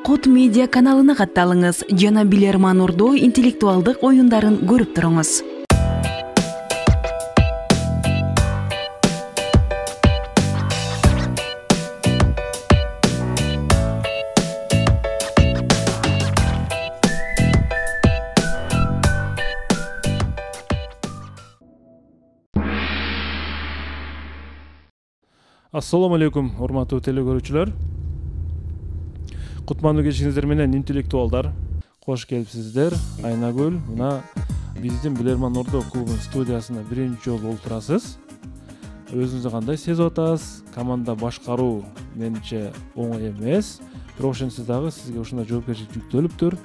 Кут медиа каналына катталыңыз жана Билерман Ордо интеллектуалдык оюндарын көрүп туруңуз. Assalamu alaikum, урматтуу телекөрүүчүлөр. Кутмандуу кечиңиздер менен интеллектуалдар. Кош келипсиздер. Айнагүл, мына биздин Билерман Ордо клубунун студиясына биринчи жолу олтурасыз. Өзүңүздү кандай сезип атасыз? Команда башкаруу менимче оңой эмес. Бирок ошентсе дагы сизге ушундай жоопкерчилик жүктөлүптүр.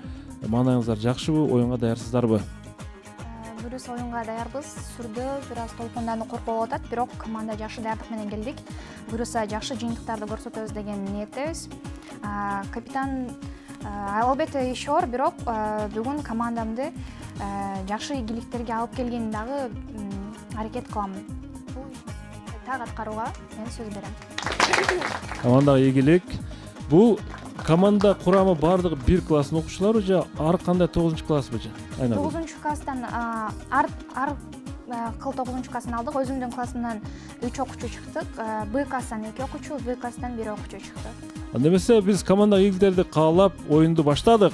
Маанайыңыздар жакшыбы, оюнга даярсыздарбы? Дұрыс ойынға даярбыз. Сүрдө бир аз толкундан коркуп атат, бирок команда жакшы даярдык менен келдик. Буюрса жакшы жыйынтыктарды көрсөтөбүз деген ниеттебиз. Капитан албетте иш оор, бирок бүгүн командамды жакшы ийгиликтерге алып келгенин дагы аракет кылам. Бул так аткарууга мен сөз берем. Командага ийгилик. Бул команда курамы бардыгы бир класстын окуучулары же ар кандай 9 класс бежи? 9 класстан ар кыл 9 классын алдык. Өзүмдүн классымдан 3 окуучу чыктык. Б класстан 2 окуучу, В класстан 1 окуучу чыкты. Немесе биз командага ийгиликтерди каалап оюнду баштадык.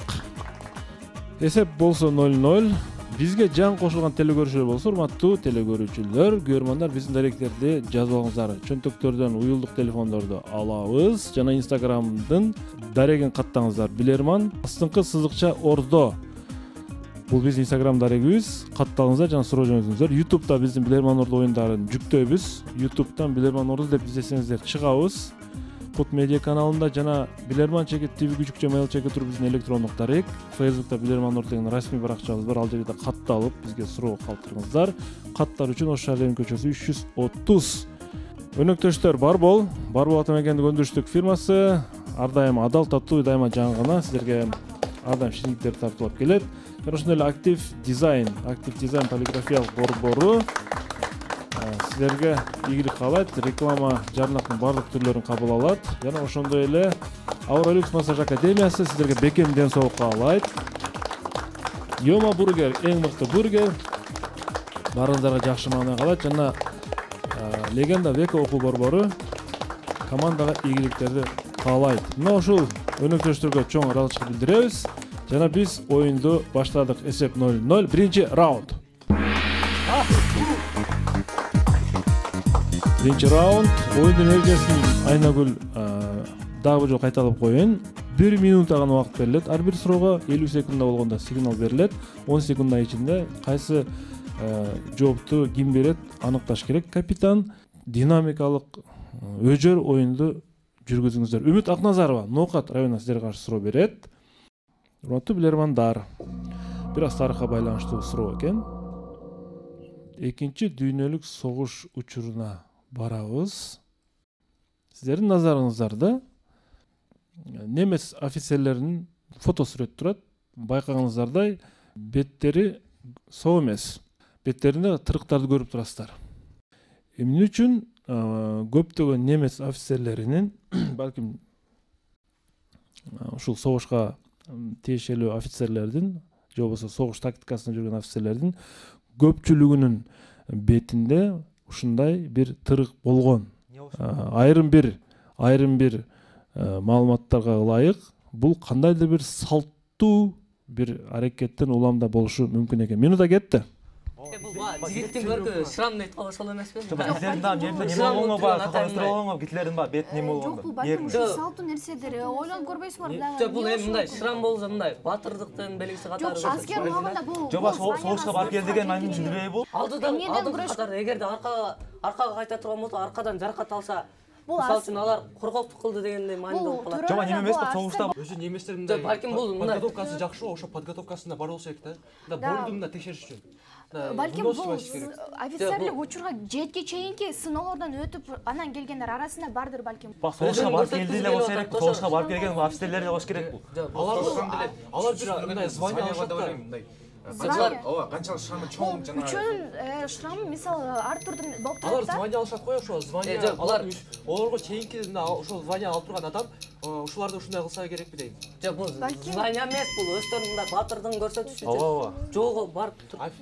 Эсеп болсо 0-0. Бизге жан кошулган телекөрүүчүлөр болсо, урматтуу телекөрүүчүлөр, көрөрмандар, биздин даректерди жазып алыңыздар. Чөнтөктөрдөн уюлдук телефондорду алабыз жана Инстаграмдын дарегин каттаңыздар. Билерман астыңкы сызыкча Ордо. Бул биздин Инстаграм дарегибиз. Катталыңыздар жана суроо жөнөтүңүздөр. YouTube'да биздин Билерман Ордо оюндарын жүктөйбүз. YouTube'дан Билерман Ордо деп издесеңиздер чыгабыз. Кут медиа каналында жана Билерман чекит ТВ күчүкчө mail чекит туруп биздин электрондук дарек. Facebook'та Билерман Ордо деген расмий баракчабыз бар. Ал жерде катталып бизге суроо калтырыңыздар. Каттар үчүн Ош шаардын көчөсү 330. Өнөктөштөр бар бол атамекендик өндүрүштүк фирмасы ар дайым адал, таттуу, дайыма жаңы силерге ар дайым шириктер тартуулап келет. Жана ошондой эле актив дизайн полиграфиялык борбору силерге ийгилик каалайт, реклама жарнактын барлык түрлөрүн кабыл алат. Жана ошондой эле Auralux массаж академиясы силерге бекем ден соолук каалайт. Йома бургер, эң мыкты бургер. Баарыңыздарга жакшы маанай каалайт. Жана Легенда Века окуу борбору командага ийгиликтерди каалайт. Мына ушул өнөктөштөргө чоң ыраазычылык билдиребиз. Жана биз оюнду баштадык. Эсеп 0-0. Биринчи раунд. Биринчи раунд. Оюндун эрежесин Айнагүл дагы бир жолу кайталап коеюн. 1 минутта гана убакыт берилет. Ар бир суроого 50 секундда болгондо сигнал берилет. 10 секунддун ичинде кайсы жоопту ким берет аныкташ керек. Капитан динамикалык өжөр оюнду жүргүзүңүздөр. Үмүт Акназарова Ноокат районунан сиздерге каршы суроо берет. Урматтуу билермандар, бир аз тарыхка байланыштуу суроо экен. Экинчи дүйнөлүк согуш учуруна барабыз. Сиздердин назарыңыздарда немец офицерлеринин фото сүрөт турат. Байкагаңыздардай беттери соо эмес. Беттеринде тырыктарды көрүп турасыздар. Эмне үчүн көптөгөн немец офицерлеринин балким ушул согушка тиешелүү офицерлердин же болбосо согуш тактикасында жүргөн офицерлердин көпчүлүгүнүн бетинде ушундай бир тырык болгон. Айрым бир маалыматтарга ылайык бул кандайдыр бир салттуу бир аракеттен уламда болушу мүмкүн экен. Минута кетти. Бул жигиттин көркү шрам дейт кала ошол эмеспи? Гитлердин ба бет неме болгондо. Жок, бул балким ушул салттуу нерседер ойлонуп көрбөйсүңөр дагы. Жок, бул эми мындай шрам болсо мындай батырдыктын белгиси катары. Жок, аскер улагында бул. Жоба согушка барып кел деген айнын жүрбөй бул. Алдыдан катары эгерде аркага кайта турган болсо, аркадан жаракат алса, мисалы үчүн алар коркоктук кылды дегендей маани болуп калат. Жоба неме эмес, согушта өзү неместер мындай. Балким бул мындай подготовкасы жакшы, ошо подготовкасында бар болсо керек да. Бордуна текшериш үчүн. Балким бул офицерлик учурга жетке чейинки сыноолордон өтүп анан келгендер арасында бардыр балким. Согушка барып келди эле болсо керек, согушка барып келген офицерлер эле болсо керек бул. Алар бир мындай звание алышат да. ооба канчалык шрамы чоң жана үчөөнүн шрамы мисалы ар түрдүү болуп алар турат да. звание алышат го ошо звание аларга чейинки ошол звание алып турган адам ушуларды ушундай кылса керекпи дейм. Жок, бул звание эмес, бул өздөрүнүн мындай батырдыгын көрсөтүш үчүн. Жогу барып туруп.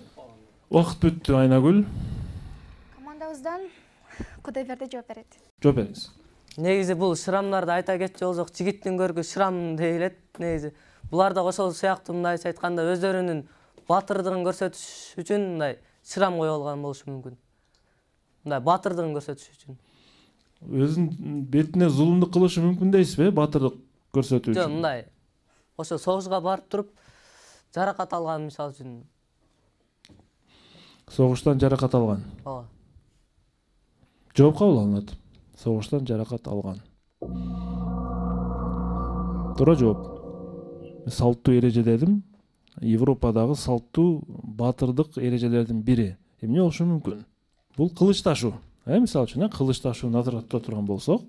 Убакыт бүттү, Айнагүл. Командабыздан Кудайберди жооп берет. Жооп бериңиз. Негизи бул шрамдарды айта кетчү болсок, жигиттин көркү шрам дейилет. Негизи булар да ошол сыяктуу мындайча айтканда өздөрүнүн батырдыгын көрсөтүш үчүн мындай шрам коюп алган болушу мүмкүн. Мындай батырдыгын көрсөтүш үчүн. Өзүнүн бетине зулумдук кылышы мүмкүн дейсизби, батырдык көрсөтүү үчүн? Жок, мындай. Ошо согушка барып туруп жаракат алган, мисалы үчүн. Согуштан жаракат алган. Ооба. Жооп кабыл алынат. Согуштан жаракат алган. Туура жооп. Салттуу эреже дедим. Европадагы салттуу батырдык эрежелердин бири. Эмне болушу мүмкүн? Бул кылыч ташуу. Мисалы үчүн, кылыч ташуу назарда тута турган болсок,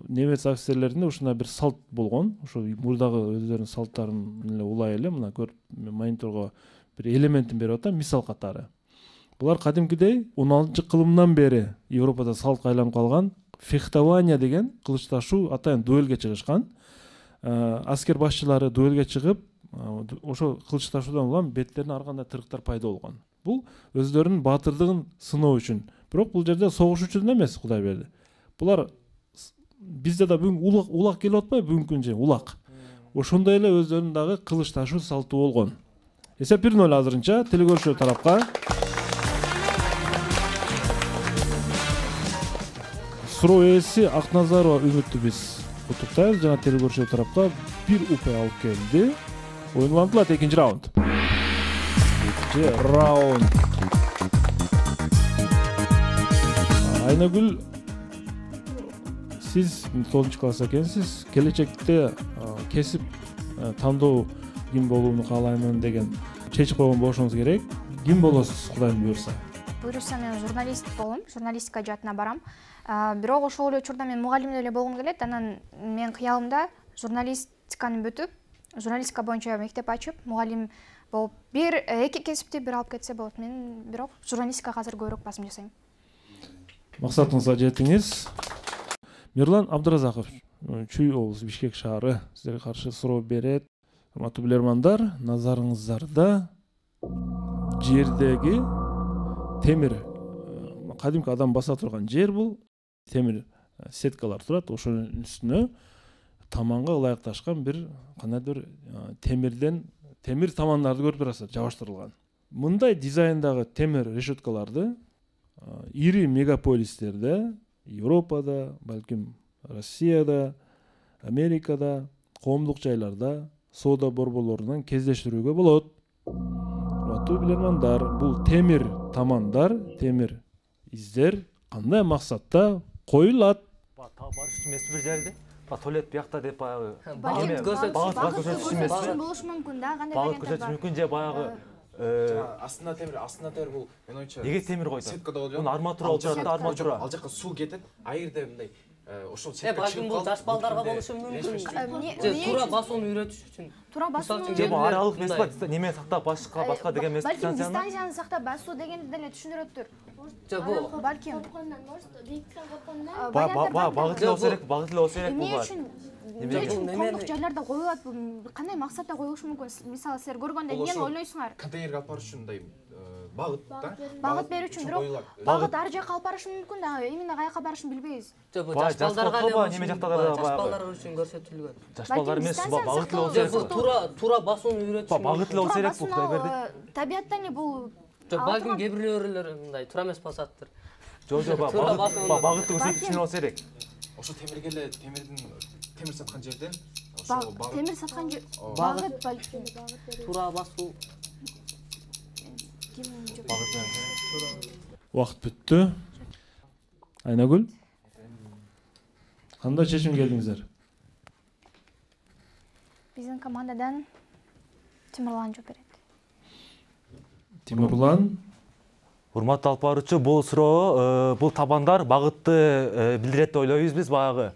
немец офицерлеринде ушундай бир салт болгон. Ошо мурдагы өздөрүнүн салттарын эле улай эле мына көрүп мониторго бир элементин берип атам, мисал катары. Булар кадимкидей 16-кылымдан бери Европада салтка айланып калган фехтование деген кылыч ташуу атайын дуэлге чыгышкан. Аскер башчылары дуэлге чыгып, ошо кылыч ташуудан улам беттерине ар кандай тырыктар пайда болгон. Бул өздөрүнүн батырдыгын сыноо үчүн. Бирок бул жерде согуш үчүн эмес, Кудай берди. Булар бизде да бүгүн улак келип атпайбы, бүгүнкү күнү улак. Ошондой эле өздөрүнүн дагы кылыч ташуу салтуу болгон. Эсеп 1-0 азырынча телекөрүүчү тарапка. Суроо ээси Акназарова Үмүттү биз куттуктайбыз. Жана телекөрүүчү тарапка 1 упай алып келди. Oyun ulantıladi, ikinci raund. İkinci raund. Aynagül, siz 9 класс экенсиз. Келечекте кесип тандоо ким болууну каалаймын деген чечип койгон болушуңуз керек. Ким болосуз, Кудайым буйрса? Буйрса мен журналист болом, журналистика жаатына барам. Бирок ошол эле учурда мен мугалим эле болгум келет. Анан мен кыялымда журналистиканы бүтүп, журналистика боюнча мектеп ачып, мугалим болуп, эки кесипти бир алып кетсе болот. Мен бирок журналистикага азыр көбүрөөк басым жасайм. Максатыңызга жеттиңиз. Мирлан Абдыразаков, Чүй облусу, Бишкек шаары сиздерге каршы суроо берет. Урматтуу билермандар, назарыңыздарда жердеги темир, кадимки адам баса турган жер бул, темир сеткалар турат, ошонун үстүнө таманга ылайыкташкан бир кандайдыр темир тамандарды көрүп турасыздар, жабыштырылган. Мындай дизайндагы темир решеткаларды ири мегаполистерде, Европада, балким Россияда, Америкада, коомдук жайларда, соода борборлорунан кездештирүүгө болот. Урматтуу билермандар, бул темир тамандар, темир издер кандай максатта коюлат? Барыш эмес бир жерде. Туалет биякта деп баягы Багыт көрсөтүш эмеспи? Болушу мүмкүн да, кандай Багыт көрсөтүш мүмкүн же баягы астына темир бул мен ойча. Неге темир койду? Сеткада болот. Муну арматура болуп турат, арматура. Ал жака суу кетет, айырда мындай ошол сетка балким бул жаш балдарга болушу мүмкүн. Туура басууну үйрөтүш үчүн. Туура басууну же бул аралык эмеспи? Неме сактап башка деген эмес. Балким дистанцияны сактап басуу дегенди деле түшүндүрөттүр. Жок, бул балким багыт эле болсо керек, багыт эле болсо керек бул. Эмне үчүн коомдук жайларда коюлат? Кандай максатта коюлушу мүмкүн? Мисалы, силер көргөндө эмнени ойлойсуңар? Контейнерге алып барыш үчүн мындай багыт да. Багыт берүү үчүн, бирок багыт ар жака алып барышы мүмкүн да, эмне каяка барышын билбейбиз. Жок, бул жаш балдарга эле неме жактагы баягы. Жаш балдар үчүн көрсөтүлгөн. Жаш балдар эмес, багыт эле болсо керек. Туура басууну үйрөтүш. Багыт эле болсо керек бул, Кудай берди. Табиятта эле бул. Жок, балким кээ бирлөрүлөр мындай туура эмес басаттыр. Жок, багытты көрсөтүш үчүн болсо керек. Ошо темирге эле темир саткан жерден ошо темир саткан багыт балким туура басуу. Убакыт бүттү. Айнагүл, кандай чечим келдиңиздер? Биздин командадан Тимурлан жооп берет. Тимурлан, Урматтуу алып баруучу, бул суроо, бул табандар багытты билдирет деп ойлойбуз биз баягы.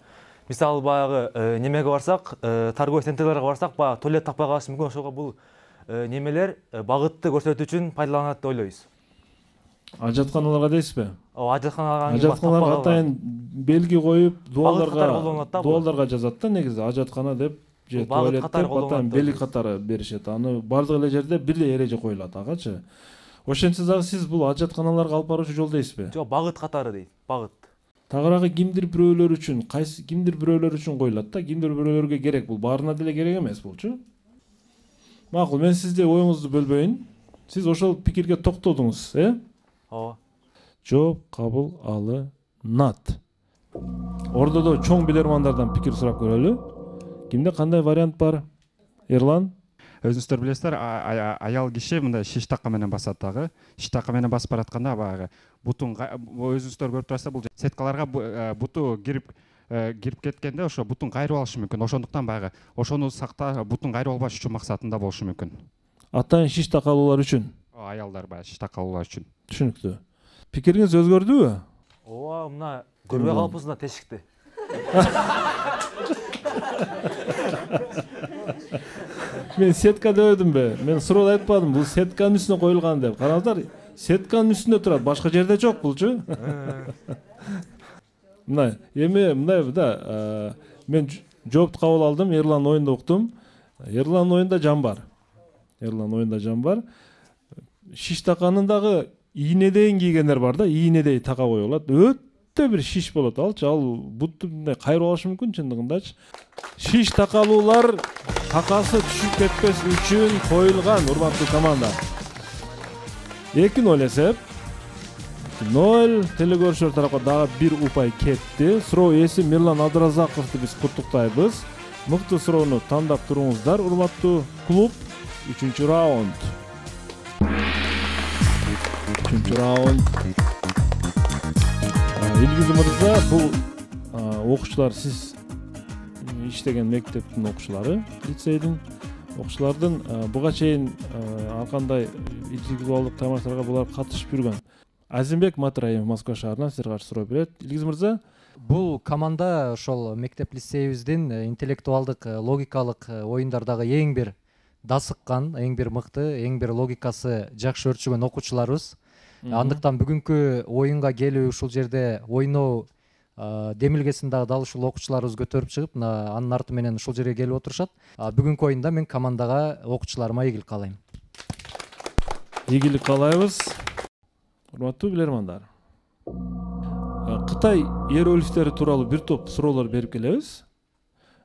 Мисалы баягы немеге барсак, торговый центрлерге барсак, баягы туалет таппай калышы мүмкүн, ошого бул немелер багытты көрсөтүү үчүн пайдаланат деп ойлойбуз. Ажатканаларга дейсизби? Ажатканаларга Ажатканаларга атайын белги коюп, колдонот да. дуалдарга жазат да негизи ажаткана деп же туалет деп атайын белги катары беришет. Аны бардык эле жерде бирдей эреже коюлат агачы. Ошентсе дагы сиз бул ажатканаларга алып баруучу жол дейсизби? Жок, багыт катары дейт. Багыт. Тагыраагы кимдир бирөөлөр үчүн, кимдир бирөөлөр үчүн коюлат да, кимдир бирөөлөргө керек. Бул баарына деле керек эмес булчу. Макул, мен сизде оюңузду бөлбөйүн. Сиз ошол пикирге токтодуңуз, Ооба. Жооп кабыл алынат. Ордодо чоң билермандардан пикир сурап көрөлү. Кимде кандай вариант бар? Эрлан? Өзүңүздөр билесиздер, аял киши мындай шиш така менен басат дагы. Шиш така менен басып баратканда баягы бутун өзүңүздөр көрүп турасыздар, бул сеткаларга буту кирип кеткенде ошо бутун кайрып алышы мүмкүн. Ошондуктан баягы ошону бутун кайрып албаш үчүн максатында болушу мүмкүн. Атайын шиш такалуулар үчүн. Аялдар баягы шиш такалуулар үчүн. Түшүнүктүү. Пикириңиз өзгөрдүбү? Ооба, мына көрбөй калыппыз мына тешикти. Мен сетка дебедимби? Мен суроо айтпадым, бул сетканын үстүнө коюлган деп. Караңыздар, сетканын үстүндө турат, башка жерде жок булчу. Мына, мындай да, мен жоопту кабыл алдым, Эрлан оюнда уктум. Эрлан оюнда жан бар. Шиш таканын дагы ийнедейин кийгендер бар да, ийнедей така коюлат. Өтө бир шиш болот алчы, ал бутту мындай кайрып алышы мүмкүн чындыгындачы. Шиш такалуулар такасы түшүп кетпес үчүн коюлган, урматтуу команда. 2-0 эсеп. 0 телекөрүүчүлөр тарапка дагы бир упай кетти. Суроо ээси Мирлан Абдыразаковду биз куттуктайбыз. Мыкты суроону тандап туруңуздар, урматтуу клуб. 3-чү раунд. 3-чү раунд. Илгиз мырза, бул окуучулар, сиз иштеген мектептин окуучулары, лицейдин окуучулардын буга чейин ар кандай интеллектуалдык тамашаларга булар катышып жүргөн. Азимбек Матраев Москва шаарынан сизге каршы суроо берет. Илгиз мырза, бул команда ошол мектеп лицейибиздин интеллектуалдык логикалык оюндардагы эң бир дасыккан, эң бир мыкты, эң бир логикасы жакшы өрчүгөн окуучуларыбыз. Андыктан бүгүнкү оюнга келип ушул жерде ойноо демилгесин дагы дал ушул окуучуларыбыз көтөрүп чыгып, анын арты менен ушул жерге келип отурушат. Бүгүнкү оюнда мен командага, окуучуларыма ийгилик каалайм. ийгилик каалайбыз. Урматтуу билермандар. Кытай иероглифтери тууралуу бир топ суроолор берип келебиз.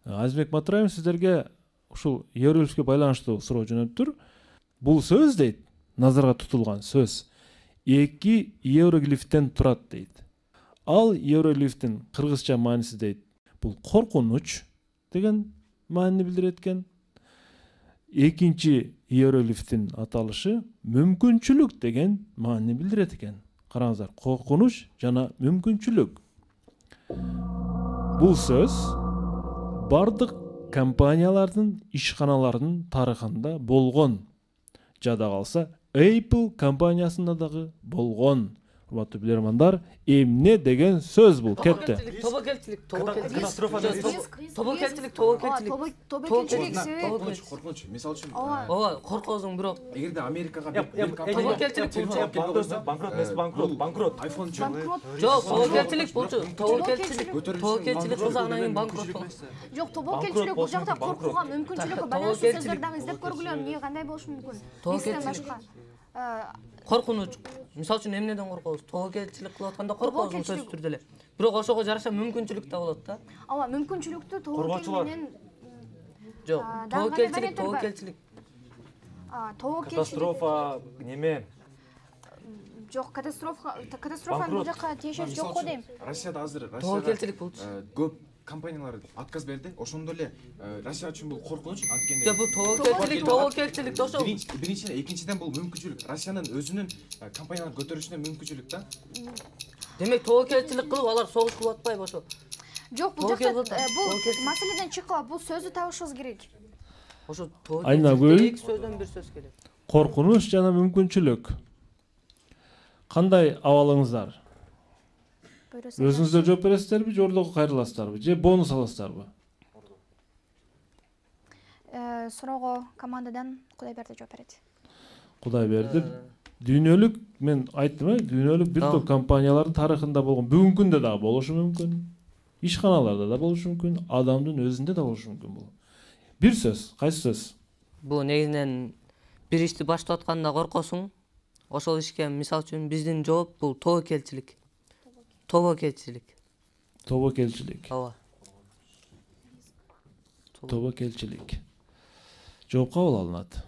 Азимбек Матраев сиздерге ушул иероглифке байланыштуу суроо жөнөттүр. Бул сөз дейт, назарга тутулган сөз 2 иероглифтен турат дейт. Ал иероглифтин кыргызча мааниси дейт. Бул коркунуч деген маанини билдирет экен. Экинчи иероглифтин аталышы мүмкүнчүлүк деген маанини билдирет экен. Караңыздар, коркунуч жана мүмкүнчүлүк. Бул сөз бардык компаниялардын ишканаларынын тарыхында болгон. Жада калса Apple компаниясында дагы болгон. Урматтуу билермандар, эмне деген сөз бул? Кетти. Тобокелчилик. Коркунуч, мисалы үчүн. Ооба, коркоосуң бирок. Эгерде Америкага банкрот, iPhone үчүн. Жок, тобокелчилик болчу. Тобокелчилик кылсагынан кийин банкрот болот. Жок, тобокелчилик бул жакта коркууга мүмкүнчүлүккө байланыштуу сөздөрдү дагы издеп көргүлө, эмне кандай болушу мүмкүн? Бизden башка. Коркунуч. Мисалы үчүн эмнеден коркобуз? Тобокелчилик кылып атканда коркобуз сөзсүз түрдө эле. Бирок ошого жараша мүмкүнчүлүк да болот да. Ооба, мүмкүнчүлүктү тобокел менен жок, тобокелчилик. Катастрофа неме? Жок, катастрофа бул жака тиешеси жок го дейм. Россияда азыр тобокелчилик болчу. Көп компаниялар отказ берди. Ошондо эле Россия үчүн бул коркунуч анткени. Жок, бул тобокелчилик ошо. Биринчиден, экинчиден бул мүмкүнчүлүк. Россиянын өзүнүн компанияларын көтөрүшүнө мүмкүнчүлүк да. Демек тобокелчилик кылып алар согуш кылып атпайбы ошо? Жок, бул жакта бул маселеден чыккыла, бул сөздү табышыбыз керек. Ошо Айнагүл, эки сөздөн бир сөз келет. Коркунуч жана мүмкүнчүлүк. Кандай абалыңыздар? Өзүңүздөр жооп бересиздерби же ордого кайрыласыздарбы же бонус аласыздарбы? суроого командадан Кудайберди жооп берет. Кудайберди дүйнөлүк, мен айттым, дүйнөлүк бир топ компаниялардын тарыхында болгон, бүгүнкү күндө дагы болушу мүмкүн, ишканаларда да болушу мүмкүн, адамдын өзүндө да болушу мүмкүн бул. Бир сөз, кайсы сөз? Бул негизинен бир ишти баштап атканда коркосуң, ошол ишке мисалы үчүн биздин жооп бул тобокелчилик. Тобокелчилик. Тобокелчилик. Ооба. Тобокелчилик. Жооп кабыл алынат.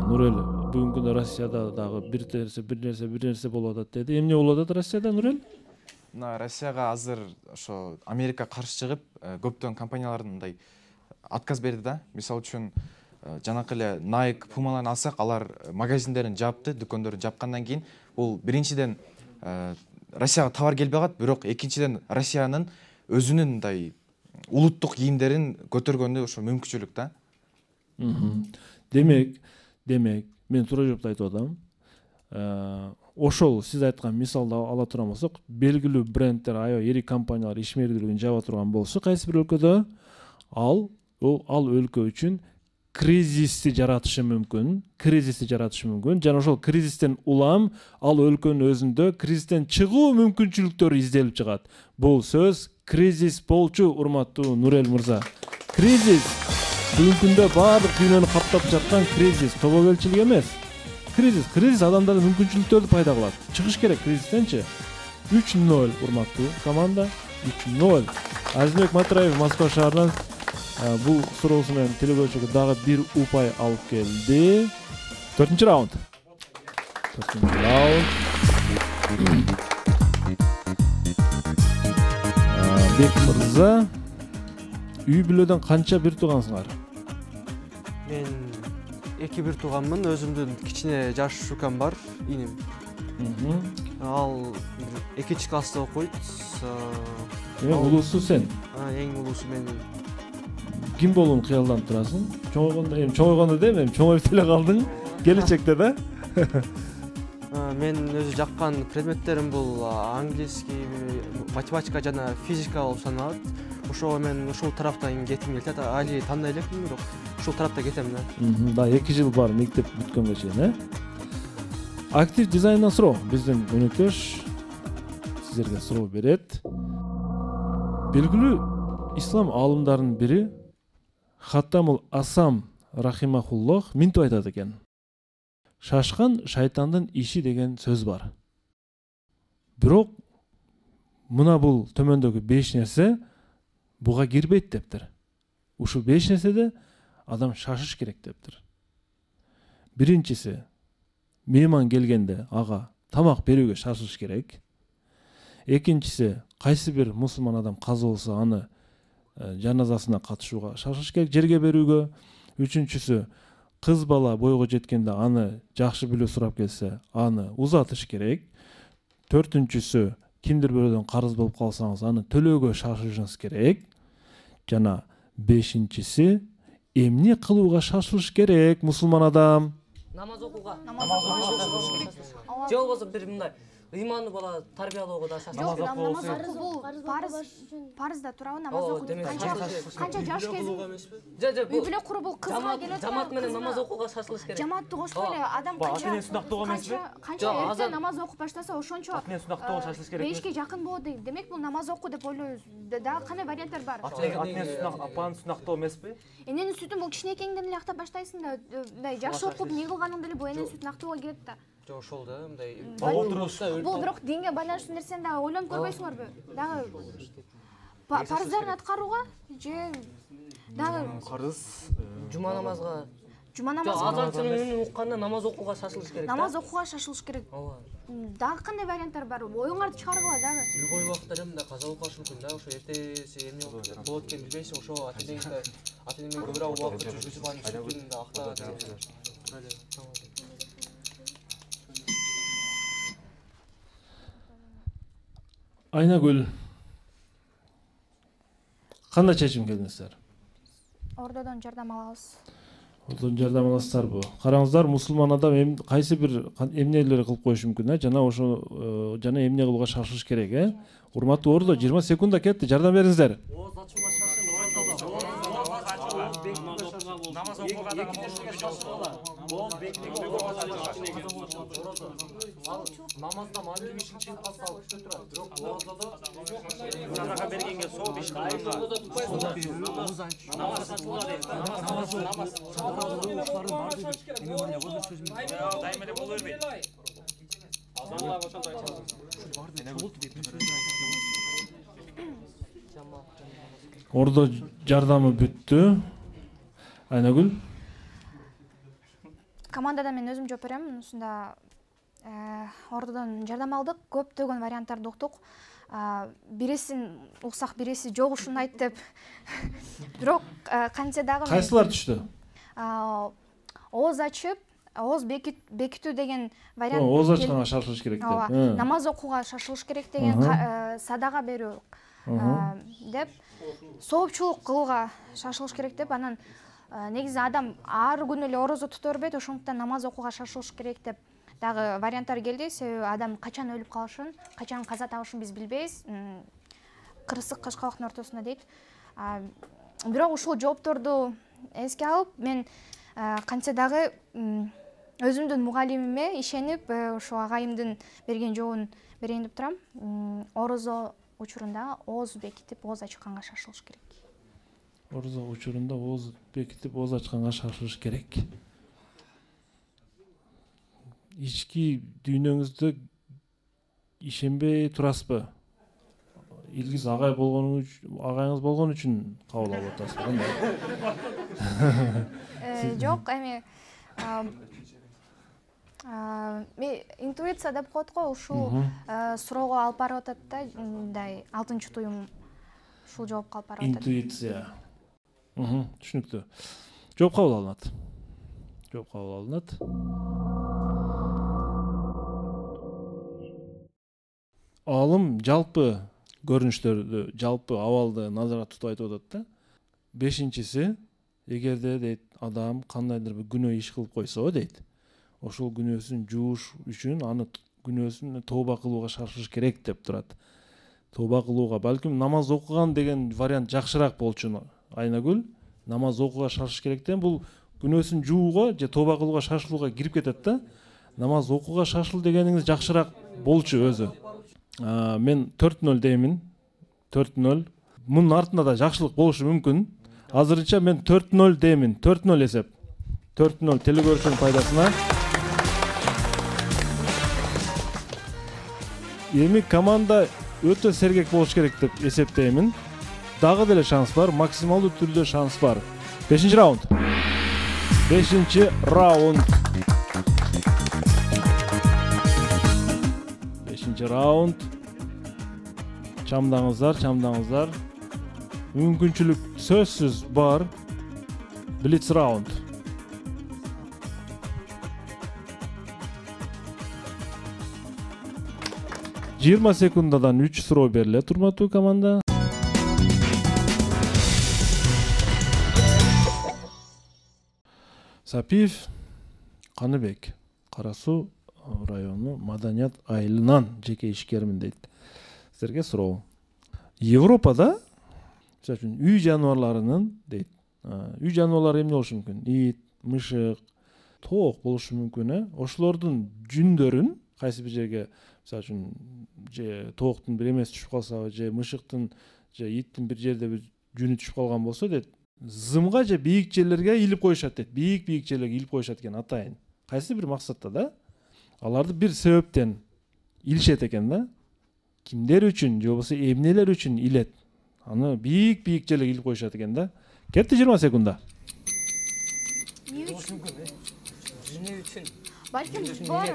Нурел, бүгүнкү күндө Россияда дагы бир нерсе болуп атат деди. Эмне болуп атат Россияда, Нурел? Мына Россияга азыр ошо Америка каршы чыгып, көптөгөн компаниялардын мындай отказ берди да. Мисалы үчүн жанакы эле Nike, Puma'ларын алсак, алар магазиндерин жапты, дүкөндөрүн жапкандан кийин бул биринчиден Россияга товар келбей калат, бирок экинчиден Россиянын өзүнүн мындай улуттук кийимдерин көтөргөнү ошо мүмкүнчүлүк да. Демек, мен туура жоопду айтып атам. Ошол сиз айткан мисалды ала турган болсок, белгилүү бренддер, аябай ири компаниялар ишмердүүлүгүн жаба турган болсо, кайсы бир өлкөдө ал өлкө үчүн кризисти жаратышы мүмкүн. Жана ошол кризистен улам ал өлкөнүн өзүндө кризистен чыгуу мүмкүнчүлүктөрү изделип чыгат. Бул сөз кризис болчу, урматтуу Нурел мырза. Кризис бүгүнкү күндө баардык дүйнөнү каптап жаткан кризис, тобокелчилик эмес. Кризис адамдардын мүмкүнчүлүктөрдү пайда кылат. Чыгыш керек кризистенчи. 3-0 урматтуу команда, 3-0. Азизбек Матраев Москва шаарынан бул суроосу менен телекөрүүчүгө дагы бир упай алып келди. 4-чү раунд. Бек мырза, үй бүлөдөн канча бир туугансыңар? Мен 2 бир тууганмын, өзүмдүн кичине жаш укам бар, иним. Ал 2 класста окуйт. Улуусу сен? Эң улуусу мен. Ким болууну кыялданып турасың? Чоңойгондо дейм, чоңоюп деле калдың, келечекте да? Мен өзү жаккан предметтерим бул английский, математика жана физика болуп саналат. Ошого мен ушул тараптан кетким келет. Али тандай элекмин, бирок ушул тарапта кетем да. Да, 2 жыл бар мектеп бүткөнгө чейин, Актив дизайндан суроо. Биздин өнөктөш сиздерге суроо берет. Белгилүү ислам аалымдарынын бири Хаттамул Асам рахимахуллох минтип айтат экен. Шашкан шайтандын иши деген сөз бар. Бирок мына бул төмөндөгү 5 нерсе буга кирбейт дептир. Ушул 5 нерседе адам шашыш керек дептир. Биринчиси, мейман келгенде ага тамак берүүгө шашыш керек. Экинчиси, кайсы бир мусулман адам каза болсо аны жаназасына катышууга шашыш керек, жерге берүүгө. Үчүнчүсү, кыз бала бойго жеткенде аны жакшы билүү сурап келсе, аны узатыш керек. Төртүнчүсү, кимдир бирөөдөн карыз болуп калсаңыз, аны төлөөгө шашышыңыз керек. Жана бешинчиси, эмне кылууга шашылыш керек, мусулман адам? Намаз окууга. Же болбосо бир мындай ыймандуу бала тарбиялоого да шашылыш керек. Намаз окуу бул парызда турабы, намаз окуу. Канча жаш кезиң? Үй бүлө куруу бул кызга келет. Жамаат менен намаз окууга шашылыш керек. Жамаатты кошпой эле адам канча эрте намаз окуп баштаса, ошончо бешке жакын болот. Демек бул намаз окуу деп ойлойбуз. Дагы кандай варианттар бар? Апанын сунактоо эмеспи? Эненин сүтүн бул кичинекеңден эле актап баштайсың да, мындай жакшы окуп не кылганың деле бул эненин сүтүн актоого келет да. Жок, ошол да, мындай бул бирок динге байланыштуу нерсени дагы ойлонуп көрбөйсүңөрбү? Дагы парыздарын аткарууга же дагы карыз жума намазга. Азанчынын үнүн укканда намаз окууга шашылыш керек. Намаз окууга шашылыш керек. Ооба. Дагы кандай варианттар бар? Оюңарды чыгаргыла дагы. Үй кой убакта эле мындай каза болуп калышы мүмкүн да, ошо эртеси эмне болот экенин билбейсиң, ошо ата-энеңмен көбүрөөк убакыт жүргүзүп анын сүтүн да актаа деген. Айнагүл, кандай чечим келдиңиздер? Ордодон жардам алабыз. Ордодон жардам аласыздарбы? Караңыздар, мусулман адам кайсы бир эмнелер кылып коюшу мүмкүн, жана ошо жана эмне кылууга шашылыш керек, Урматтуу Ордо, 20 секунда кетти, жардам бериңиздер. намаз окууга дагы болушу намазда мандым ишин чыгып калса ал күтө турат. Бирок оозодо Садака бергенге сооп иш кылганга намаз дайым эле боло бербейт. Ордо жардамы бүттү. Айнагүл. Командадан мен өзүм жооп берем. Ушунда ордодон жардам алдык, көптөгөн варианттарды уктук. Бирисин уксак, бириси жок ушуну айт деп. Бирок кантсе дагы Кайсылар түштү? Ооз ачып, ооз бекитүү деген вариант. Ооз ачканга шашылыш керек деп. Намаз окууга шашылыш керек деген, садага берүү деп, соопчулук кылууга шашылыш керек деп, анан негизи адам ар күнү эле орозо тута бербейт, ошондуктан намаз окууга шашылыш керек деп дагы варианттар келди. Себеби адам качан өлүп калышын, качан каза табышын биз билбейбиз. Кырсык кашкабактын ортосунда дейт. Бирок ушул жоопторду эске алып, мен кантсе дагы өзүмдүн мугалимиме ишенип, ошо агайымдын берген жообун берейин деп турам. Орозо учурунда ооз бекитип, ооз ачканга шашылыш керек. Орозо учурунда ооз бекитип, ооз ачканга шашылыш керек. Ички дүйнөңүздө ишенбей турасызбы? Илгиз агайыңыз болгон үчүн кабыл алып атасыз кандай? Жок, эми интуиция деп коет го, ушул суроого алып барып атат да, мындай 6-туюм ушул жоопко алып барып атат. Интуиция. Түшүнүктүү. Жооп кабыл алынат. Жооп кабыл алынат. Алым жалпы көрүнүштөрдү, жалпы абалды назарга тутуп айтып атат да. 5-чиси, эгерде дейт адам кандайдыр бир күнөө иш кылып койсо дейт, ошол күнөөсүн жууш үчүн аны күнөөсүн тооба кылууга шашылыш керек деп турат. Тооба кылууга, балким намаз окуган деген вариант жакшыраак болчу. Айнагүл, намаз окууга шашылыш керектен бул күнөөсүн жууга же тооба кылууга шашылууга кирип кетет да. Намаз окууга шашыл дегениңиз жакшыраак болчу өзү. Мен 4-0 деймин. 4-0. Мунун артында да жакшылык болушу мүмкүн. Азырынча мен 4-0 деймин. 4-0 эсеп. 4-0 телекөрүүчүнүн пайдасына. Эми команда өтө сергек болуш керек деп эсептеймин. Дагы деле шанс бар, максималдуу түрдө шанс бар. 5-чи раунд. 5-чи раунд. 5-чи раунд. Чамдаңыздар. Мүмкүнчүлүк сөзсүз бар. Блиц раунд. Жыйырма секундадан 3 суроо берилет, урматтуу команда. Сапиев Каныбек, Кара Суу району Маданият айылынан жеке ишкермин дейт. Силерге суроо. Европада үй жаныбарларынын дейт. Үй жаныбарлары эмне болушу мүмкүн? Ит, мышык, тоок болушу мүмкүн, Ошолордун жүндөрүн кайсы бир жерге, мисалы үчүн, же тооктун бир эмеси түшүп калса, же мышыктын, же иттин бир жерде бир жүнү түшүп калган болсо дейт, зымга же бийик жерлерге илип коюшат дейт. Бийик жерлерге илип коюшат экен атайын. Кайсы бир максатта да. Аларды бир себептен илишет экен да. Кимдер үчүн, же болбосо эмнелер үчүн илет? Аны бийик жерлерге илип коюшат экен да. Кетти 20 секунда. Эмне үчүн? Балким бар,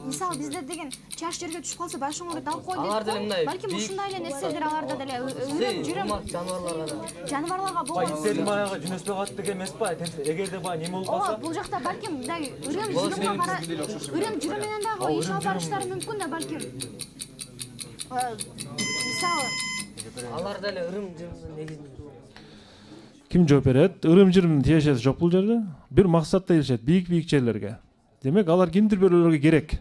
мисалы бизде деген чаш жерге түшүп калса башыңы алып кой дейт. Балким ушундай эле нерселер аларда деле жүрөм. Жаныбарларга болгон. Иттердин баягы жүнөспөй калат деген эмес ба? Эгерде баягы неме болуп калса. Бул жакта балким мындай үрөм жүрө менен дагы иш алып барыштары мүмкүн да балким. Мисалы Аларда эле ырым-жырым негизинен. Ким жооп берет? Ырым-жырымдын тиешеси жок бул жерде. Бир максатта илишет, бийик жерлерге. Демек, алар кимдир бирөөлөргө керек.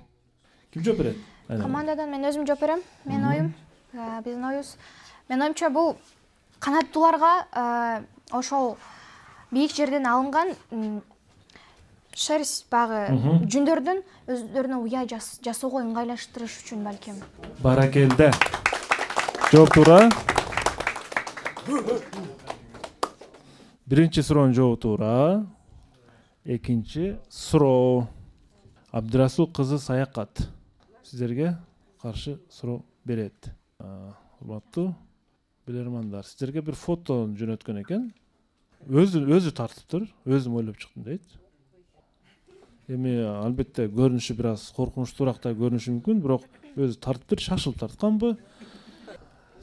Ким жооп берет? Командадан мен өзүм жооп берем. Менин оюм, биздин оюбуз. Менин оюмча бул канаттууларга ошол бийик жерден алынган шерсть багы жүндөрдүн өздөрүнө уя жасоого ыңгайлаштырыш үчүн балким. Баракелде. Жооп туура. Биринчи суроонун жообу туура. Экинчи суроо. Абдырасул кызы Саякат сиздерге каршы суроо берет. Урматтуу билермандар, сиздерге бир фотону жөнөткөн экен. Өзү тартыптыр, өзүм ойлоп чыктым дейт. Эми албетте көрүнүшү бир аз коркунучтуураак көрүнүшү мүмкүн, бирок өзү тартыптыр, шашылып тартканбы?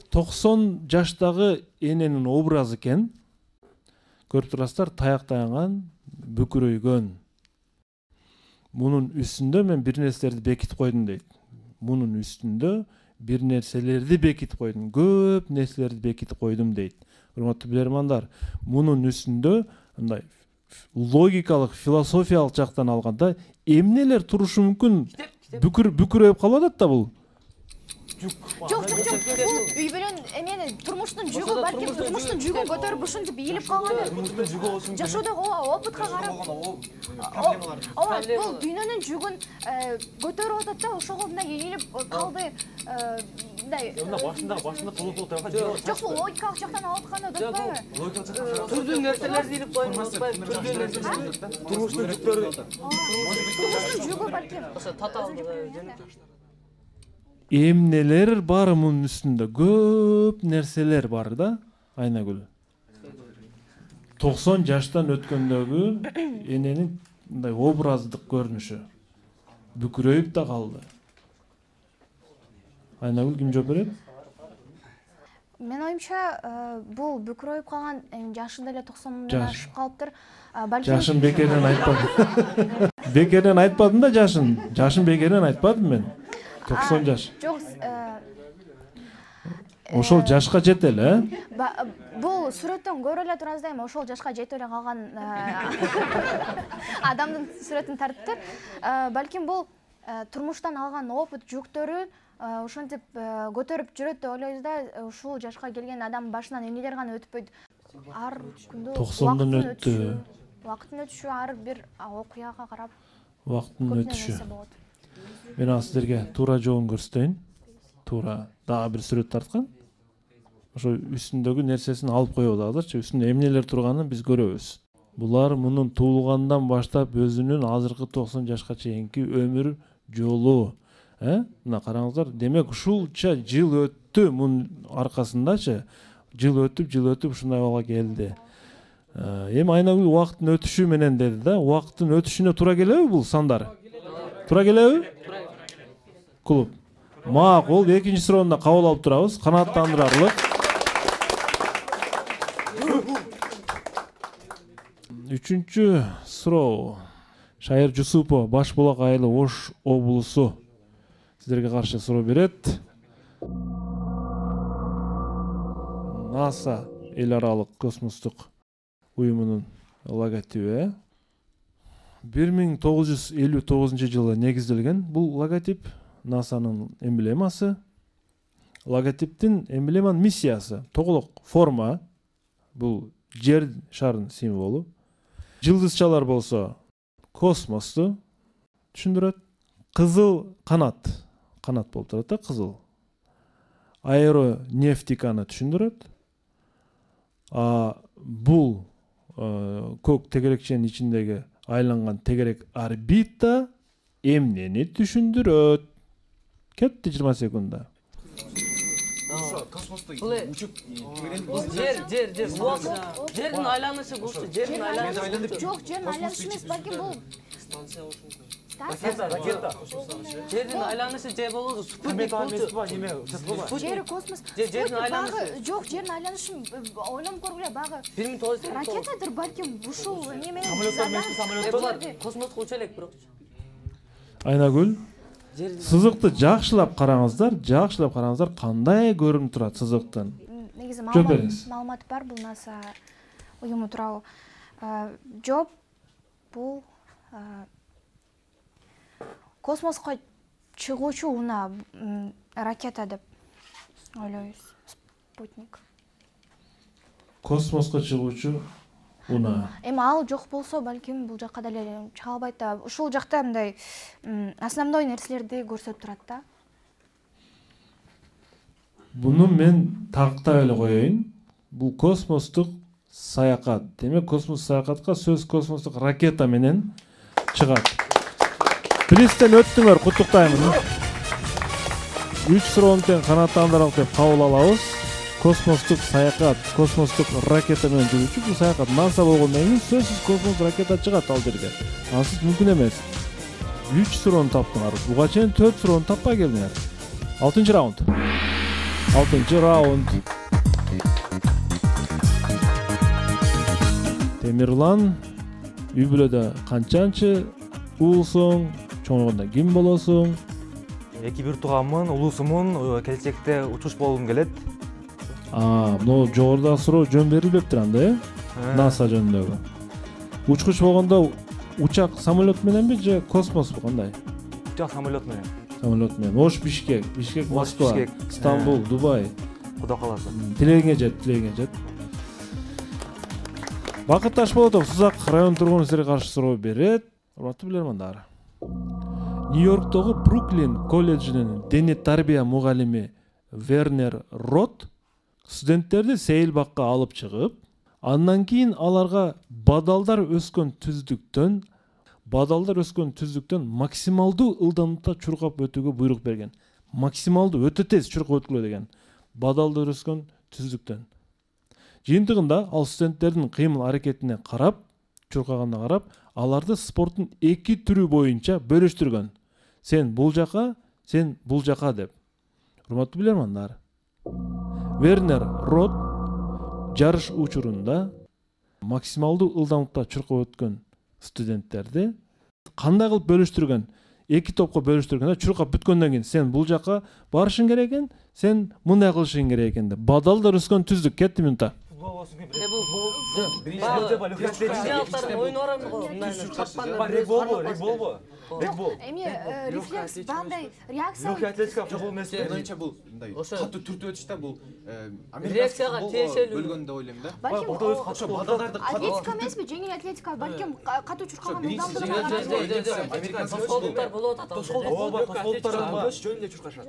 90 жаштагы эненин образы экен. Көрүп турасыздар, таяк таянган, бүкүрөйгөн. Мунун үстүндө мен бир нерселерди бекитип койдум дейт. Мунун үстүндө бир нерселерди бекитип койдум, көп нерселерди бекитип койдум дейт. Урматтуу билермандар, мунун үстүндө мындай логикалык, философиялык жактан алганда эмнелер турушу мүмкүн? Бүкүрөйүп калып атат да бул. Жок, бул үй менен эмени турмуштун жүгү, балким турмуштун жүгүн көтөрүп ушинтип ийилип калганы. Жашоодогу опытка карап. Ооба, бул дүйнөнүн жүгүн көтөрүп атат да, ошого мындай ийилип калды. Мындай. Башында толук таяк. Жок, бул логикалык жактан алып атканда өтпөйбү? Түрдүү нерселерди ийилип койгон, атпайбы? Түрдүү нерселерди. Турмуштун жүктөрү. Турмуштун жүгү балким. Татаал. Эмнелер бар мунун үстүндө? Көп нерселер бар да, Айнагүл. 90 жаштан өткөндөгү эненин мындай образдык көрүнүшү. Бүкүрөйүп да калды. Айнагүл ким жооп берет? Мен оюмча, бул бүкүрөйүп калган, жашы деле 90 ашып калыптыр. Жашын бекерден айтпадым. Бекерден айтпадым да жашын. Жашын бекерден айтпадым мен. 90 жаш. Жок. Ошол жашка жете эле, Бул сүрөттөн көрө эле турабыз да, эми ошол жашка жетип эле калган адамдын сүрөтүн тартыптыр. Балким бул турмуштан алган опыт жүктөрү ошентип көтөрүп жүрөт деп ойлойбуз да, ушул жашка келген адам башынан эмнелер гана өтпөйт. Ар күндө 90-дан өттү. Убакыттын өтүшү ар бир окуяга карап. Убакыттын өтүшү. Мен сиздерге туура жообун көрсөтөйүн. Туура дагы бир сүрөт тарткан. Ошо үстүндөгү нерсесин алып коюп атадырчы, үстүндө эмнелер турганын биз көрөбүз. Булар мунун туулгандан баштап өзүнүн азыркы 90 жашка чейинки өмүр жолу. Мына караңыздар, демек ушунча жыл өттү мунун аркасындачы. Жыл өтүп ушундай абалга келди. Эми Айнагүл убакыттын өтүшү менен деди да, убакыттын өтүшүнө туура келеби бул сандар? Туура келеби? Клуб. Макул, экинчи суроону да кабыл алып турабыз. Канааттандырарлык. Үчүнчү суроо. Шайыр Жусупов, Баш Булак айылы, Ош облусу. Сиздерге каршы суроо берет. НАСА эл аралык космостук уюмунун логотиби. 1959-жылы негизделген бул логотип, НАСАнын эмблемасы. Логотиптин эмблеманын миссиясы тоголок форма, бул жер шарынын символу. Жылдызчалар болсо космосту түшүндүрөт. Кызыл канат болуп турат да, кызыл. Аэронефтиканы түшүндүрөт. Бул көк тегерекченин ичиндеги айланган тегерек орбита эмнени түшүндүрөт? Кетти 20 секундда. Жердин айланышы бул, жердин айланышы. Жок, жердин айланышы эмес, балким бул станция ошондой. Ракета. Жердин айланышы же болобу? Спутник болчу. Жери космос. Жердин айланышы. Жок, жердин айланышын ойлонуп көргүлө, багы. 1900 ракетадыр балким, ушул эме менен. Самолеттор космоско уча элек бирок. Айнагүл, сызыкты жакшылап караңыздар, кандай көрүнүп турат сызыктын? Негизи маалымат бар бул НАСА уюму тууралуу. Жооп бул космоско чыгуучу унаа ракета деп ойлойбуз. Спутник. Космоско чыгуучу унаа. Эми ал жок болсо балким бул жакка деле чыга албайт да. Ушул жакта мындай основной нерселерди көрсөтүп турат да. Буну мен тактап эле коеюн. Бул космостук саякат. Демек космос саякатка сөз космостук ракета менен чыгат. Пристен өттүңөр, куттуктаймын. 3 суроону тең канааттандыралык деп кабыл алабыз. Космостук саякат, космостук ракета менен жүрүүчү. Бул саякат NASA болгондон кийин сөзсүз космос ракета чыгат ал жерге. Ансыз мүмкүн эмес. 3 суроону таптыңар. Буга чейин 4 суроону таппай келдиңер. 6-чы раунд. 6-чы раунд. Темирлан, үй бүлөдө канчанчы уулсуң, чоңойгондо ким болосуң? 2 тууганмын, улуусумун, келечекте учуш болгум келет. Мына жогорудагы суроо жөн берилбептир анда, э? NASA жөнүндөгү. Учкуч болгондо учак самолет мененби же космосбу кандай? Жок, самолет менен. Самолет менен. Ош Бишкек, Москва, Стамбул, Дубай. Кудай кааласа. Тилегиңе жет. Бакыт Ташболотов Сузак район тургуну силерге каршы суроо берет. Урматтуу билермандар. Нью-Йорктогу Бруклин колледжинин дене тарбия мугалими Вернер Рот студенттерди сейилбакка алып чыгып, андан кийин аларга бадалдар өскөн түздүктөн максималдуу ылдамдыкта чуркап өтүүгө буйрук берген. Максималдуу өтө тез чуркап өткүлө деген. Бадалдар өскөн түздүктөн. Жыйынтыгында ал студенттердин кыймыл аракетине карап, чуркаганына карап, аларды спорттун 2 түрү боюнча бөлүштүргөн. Сен бул жака деп. Урматтуу билермандар. Вернер Рот жарыш учурунда максималдуу ылдамдыкта чуркап өткөн студенттерди кандай кылып бөлүштүргөн? 2 топко бөлүштүргөндө чуркап бүткөндөн кийин сен бул жака барышың керек экен, сен мындай кылышың керек экен деп. Бадалдар өскөн түздүк кетти минутта. Эми рефлекс бандай реакция. Легкий атлетика футбол эмес. Менимче бул мындай катуу түртүп өтүш да бул реакцияга тиешелүү бөлгөн деп ойлойм да. Балким атлетика эмеспи, жеңил атлетика, балким катуу чуркаган ылдамдыгы. Тосголдуктар болуп атат. Тосголдуктар жөн эле чуркашат.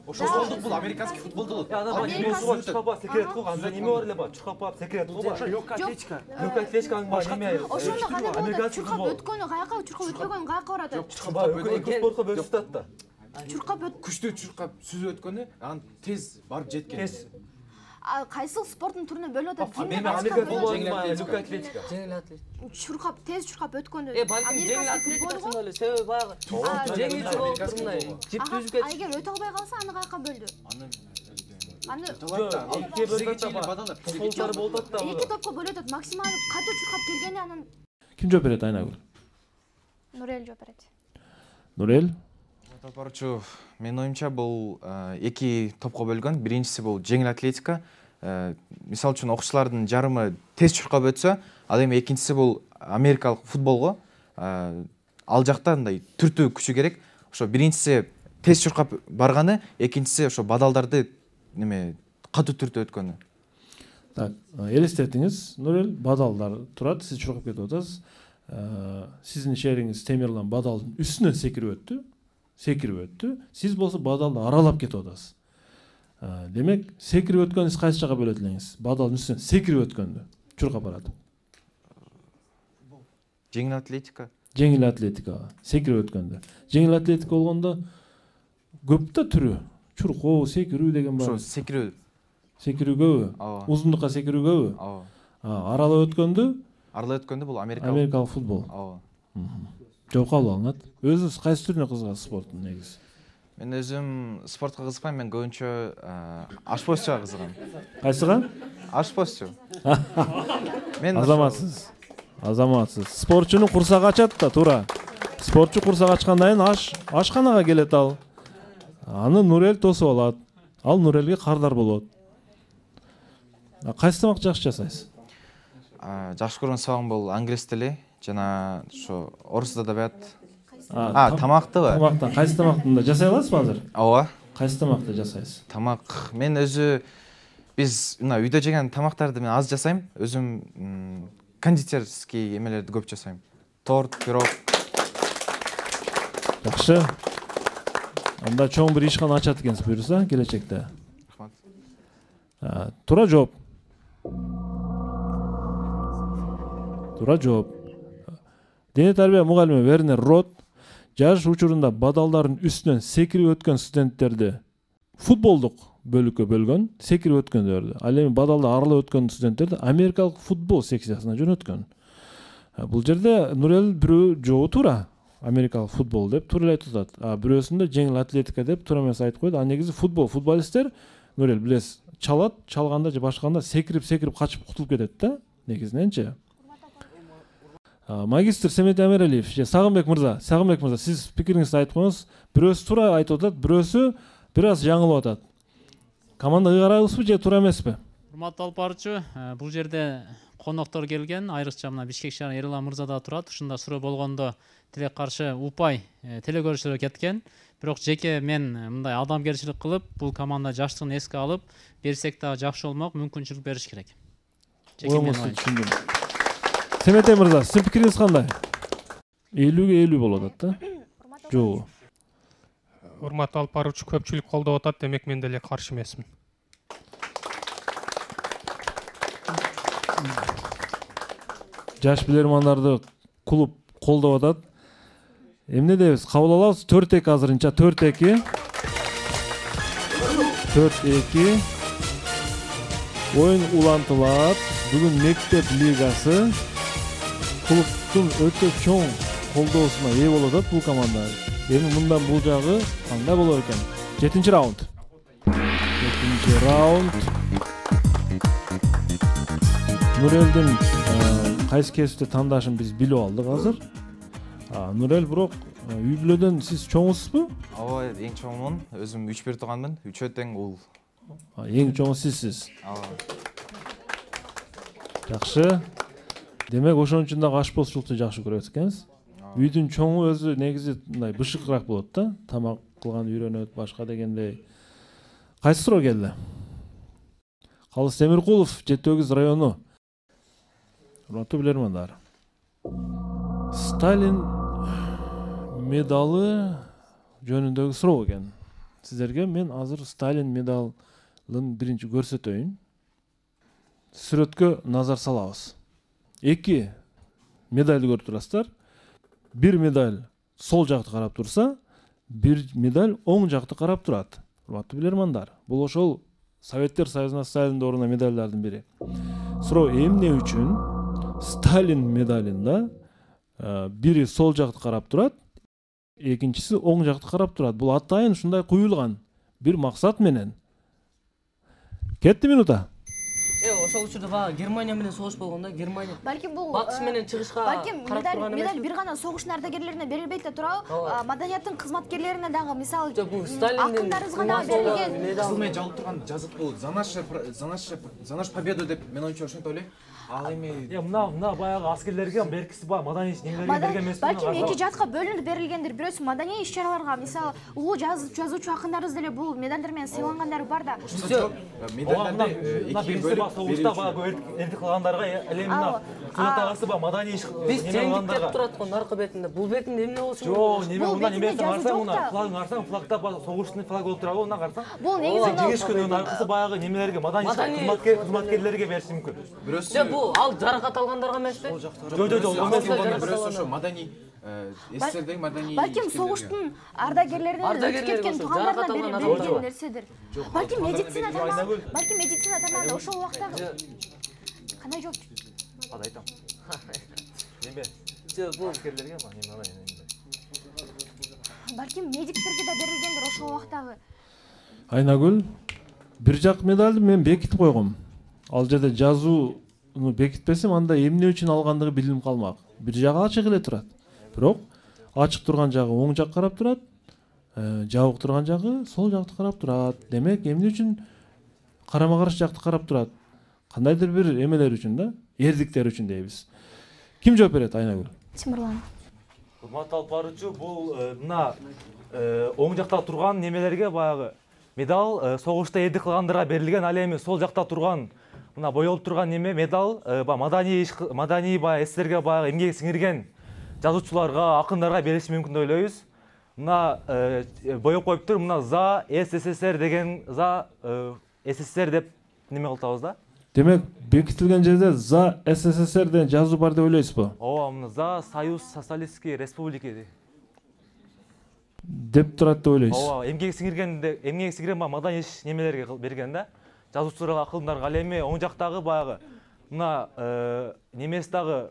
Тосголдук бул американский футбол болот. Чуркап секирет го, анда неме бар эле бар, чуркап секирет го. Ошо легкий атлетика. Легкий атлетиканын башка неме. Ошондо кандай болот? Чуркап өткөнү каяка, чуркап өтпөгөнү каяка барат? Чуркап өткөн спортко бөлүшүп да. Чуркап күчтүү чуркап сүзүп өткөнү, анан тез барып жеткен. Тез. Кайсыл спорттун түрүнө бөлүп атат? Америка футболу, легкий атлетика. Жеңил атлетика. Тез чуркап өткөндө. Балким жеңил атлетикасында эле себеби баягы жеңилчи болуп турмай, жип түзүп кетти. Эгер өтө албай калса, аны каяка бөлдү? Аны футболдор болуп атат да. 2 топко бөлүп атат, максималдуу катуу чуркап келгени анан. Ким жооп берет Айнагүл? Нурел жооп берет. Нурел? Топорчу, менин оюмча бул 2 топко бөлгөн. Биринчиси бул жеңил атлетика. Мисалы үчүн окуучулардын жарымы тез чуркап өтсө, ал эми экинчиси бул америкалык футболго. Ал жакта мындай түртүү күчү керек. Ошо биринчиси тез чуркап барганы, экинчиси ошо бадалдарды неме катуу түртүп өткөнү. Так, элестетиңиз, Нурел, бадалдар турат, сиз чуркап кетип атасыз. Сиздин шериңиз Темирлан бадалдын үстүнөн секирип өттү. Сиз болсо бадалды аралап кетип атасыз. Демек, секирип өткөнүңүз кайсы жака бөлөт элеңиз? Бадалдын үстүнөн секирип өткөндү, чуркап барат. Жеңил атлетика. Жеңил атлетика, секирип өткөндү. Жеңил атлетика болгондо көп да түрү. Чуркоо, секирүү деген бар. Ошо секирүү. Секирүүгөбү? Узундукка секирүүгөбү? Аралап өткөндү бул америкалык футбол. Жооп кабыл алынат. Өзүңүз кайсы түрүнө кызыгасыз спорттун негизи? Мен өзүм спортко кызыкпайм, мен көбүнчө ашпозчуга кызыгам. Кайсыга? Ашпозчу. Мен Азаматсыз. Спортчунун курсагы ачат да, туура. Спортчу курсак ачкандан кийин ашканага келет ал. Аны Нурел тосуп алат. Ал Нурелге кардар болот. Кайсы тамак жакшы жасайсыз? Жакшы көргөн сабагым бул англис тили жана ошо орус адабият. Тамактыбы? Тамактан кайсы тамакты жасай аласызбы азыр? Ооба. Кайсы тамакты жасайсыз? Тамак мен өзү биз мына үйдө жеген тамактарды мен аз жасайм. Өзүм кондитерский эмелерди көп жасайм. Торт, пирог. Жакшы. Анда чоң бир ишкана ачат экенсиз буюрса келечекте. Рахмат. Туура жооп. Туура жооп. Дене тарбия мугалими Вернер Рот жаш учурунда бадалдардын үстүнөн секирип өткөн студенттерди футболдук бөлүккө бөлгөн, секирип өткөндөрдү. Ал эми бадалда арылып өткөн студенттерди америкалык футбол секциясына жөнөткөн. Бул жерде Нурел бирөө жообу туура. Америкалык футбол деп туура эле айтып атат. Бирөөсүндө жеңил атлетика деп туура эмес айтып койду. Негизи футболисттер Нурел билесиз, чалат, чалганда же башканда секирип качып кутулуп кетет да, негизиненчи. Магистр Семет Амиралиев, Сагынбек мырза, сиз пикириңизди айтып коюңуз. Бирөөсү туура айтып атат, бирөөсү бир аз жаңылып атат. Команда ыйгарабызбы же туура эмеспи? Урматтуу алып баруучу, бул жерде коноктор келген, айрыкча мына Бишкек шаары Эрлан мырза да турат. Ушунда суроо болгондо тилек каршы упай телекөрүүчүлөр кеткен. Бирок жеке мен мындай адамгерчилик кылып, бул команда жаштыгын эске алып, берсек да жакшы болмок, мүмкүнчүлүк бериш керек. Түшүндүм. Семет мырза, сиздин пикириңиз кандай? 50-50 болуп атат да? Жок. Урматтуу алып баруучу, көпчүлүк колдоп атат, демек мен деле каршы эмесмин. Жаш билермандарды клуб колдоп атат. Эмне дейбиз? Кабыл алабыз. 4-2 азырынча 4-2. 4-2. Оюн улантылат. Бүгүн мектеп лигасы клубтун өтө чоң колдоосуна ээ болуп атат бул команда. Эми мындан бул жагы кандай болор экен? 7-чи раунд. 7-чи раунд. Нурелдин кайсы кесипти тандашын биз билип алдык азыр. Нурел, бирок үй бүлөдөн сиз чоңусузбу? Ооба, эң чоңмун. Өзүм 3-1 тууганмын. 3 тең ул. Эң чоңу сизсиз. Жакшы. Демек ошон үчүн дагы ашпозчулукту жакшы көрөт экенсиз. Үйдүн чоңу өзү негизи мындай бышыкыраак болот да, тамак кылган үйрөнөт, башка дегендей. Кайсы суроо келди? Калыс Темиркулов, Жети Өгүз району. Урматтуу билермандар. Сталин медалы жөнүндөгү суроо экен. Сиздерге мен азыр Сталин медалын биринчи көрсөтөйүн. Сүрөткө назар салабыз. 2 медаль көрүп турасыздар. Bir medal sol жақты қарап тұрса, bir medal оң жақты қарап тұрады. Урматтуу билермандар, бұл ошол Советтер Союзуна Сталиндин ордуна медальдардын бири. Суроо эмне үчүн Сталин медалында бири сол жақты қарап турат, экинчиси оң жақты қарап турат. Бул атайын ушундай куюлган бир максат менен. Кетти минута. Ошол учурда Германия менен согуш болгондо, Германия. Балким бул батыш менен чыгышка карап турган эмес. Медаль бир гана согуштун ардагерлерине берилбейт да турабы? Маданияттын кызматкерлерине дагы, мисалы, акындарыбызга дагы берилген. Кызыл мен жалып турган жазык бул. За наш победу деп мен оюнчу ошентип ойлойм. Ал эми мына баягы аскерлерге беркиси бар, маданий нелерге берген эмес. Балким эки жакка бөлүнүп берилгендир. Бирөөсү маданий иш-чараларга, мисалы, улуу жазуучу акындарыбыз деле бул медалдар менен сыйлангандары бар да. Медалдарды согушта баягы эрдик кылгандарга эле мына сыйлатагысы бар, маданий иш биз теңдик деп турат го наркы бетинде. Бул бетинде эмне болчу? Жок, неме карасаң, мына флагын карасаң, флагда согуштун флагы болуп турабы, мына карасаң. Бул негизи жеңиш күнүнүн аркасы баягы немелерге, маданий кызматкерлерге бериши мүмкүн. Бул ал жаракат алгандарга эмеспи? Бирөөсү ошо маданий эсердеги маданий. Балким согуштун ардагерлеринин өтүп кеткен туугандарына берилген нерседир. Балким медицина тармагында ошол убактагы кандай жооп? Айтам. Неме? Бул аскерлерге неме? Балким медиктерге да берилгендир ошол убактагы. Айнагүл, бир жак медалды мен бекитип койгом. Ал жерде жазууну бекитпесем, анда эмне үчүн алгандыгы билинип калмак. Бир жагы ачык эле турат. Бирок ачык турган жагы оң жак карап турат, жабык турган жагы сол жакты карап турат. Демек, эмне үчүн карама-каршы жакты карап турат? Кандайдыр бир эмелер үчүн да, эрдиктер үчүн дейбиз. Ким жооп берет, Айнагүл? Тимурлан. Урматтуу алып баруучу, бул мына оң жакта турган немелерге баягы медал согушта эрдик кылгандарга берилген, ал эми сол жакта турган мына боелуп турган неме медал маданий баягы эстерге баягы эмгек сиңирген жазуучуларга, акындарга берилиши мүмкүн деп ойлойбуз. Мына боеп коюптур, мына за СССР деген за СССР деп неме кылтабыз да. Демек, бекитилген жерде за СССР деген жазуу бар деп ойлойсузбу? Ооба, мына за Союз Социалистский Республики деп турат деп ойлойсуз? Ооба, эмгек сиңирген маданий иш немелерге берген да. Жазуучуларга, акындарга, ал эми оң жактагы баягы мына немеси дагы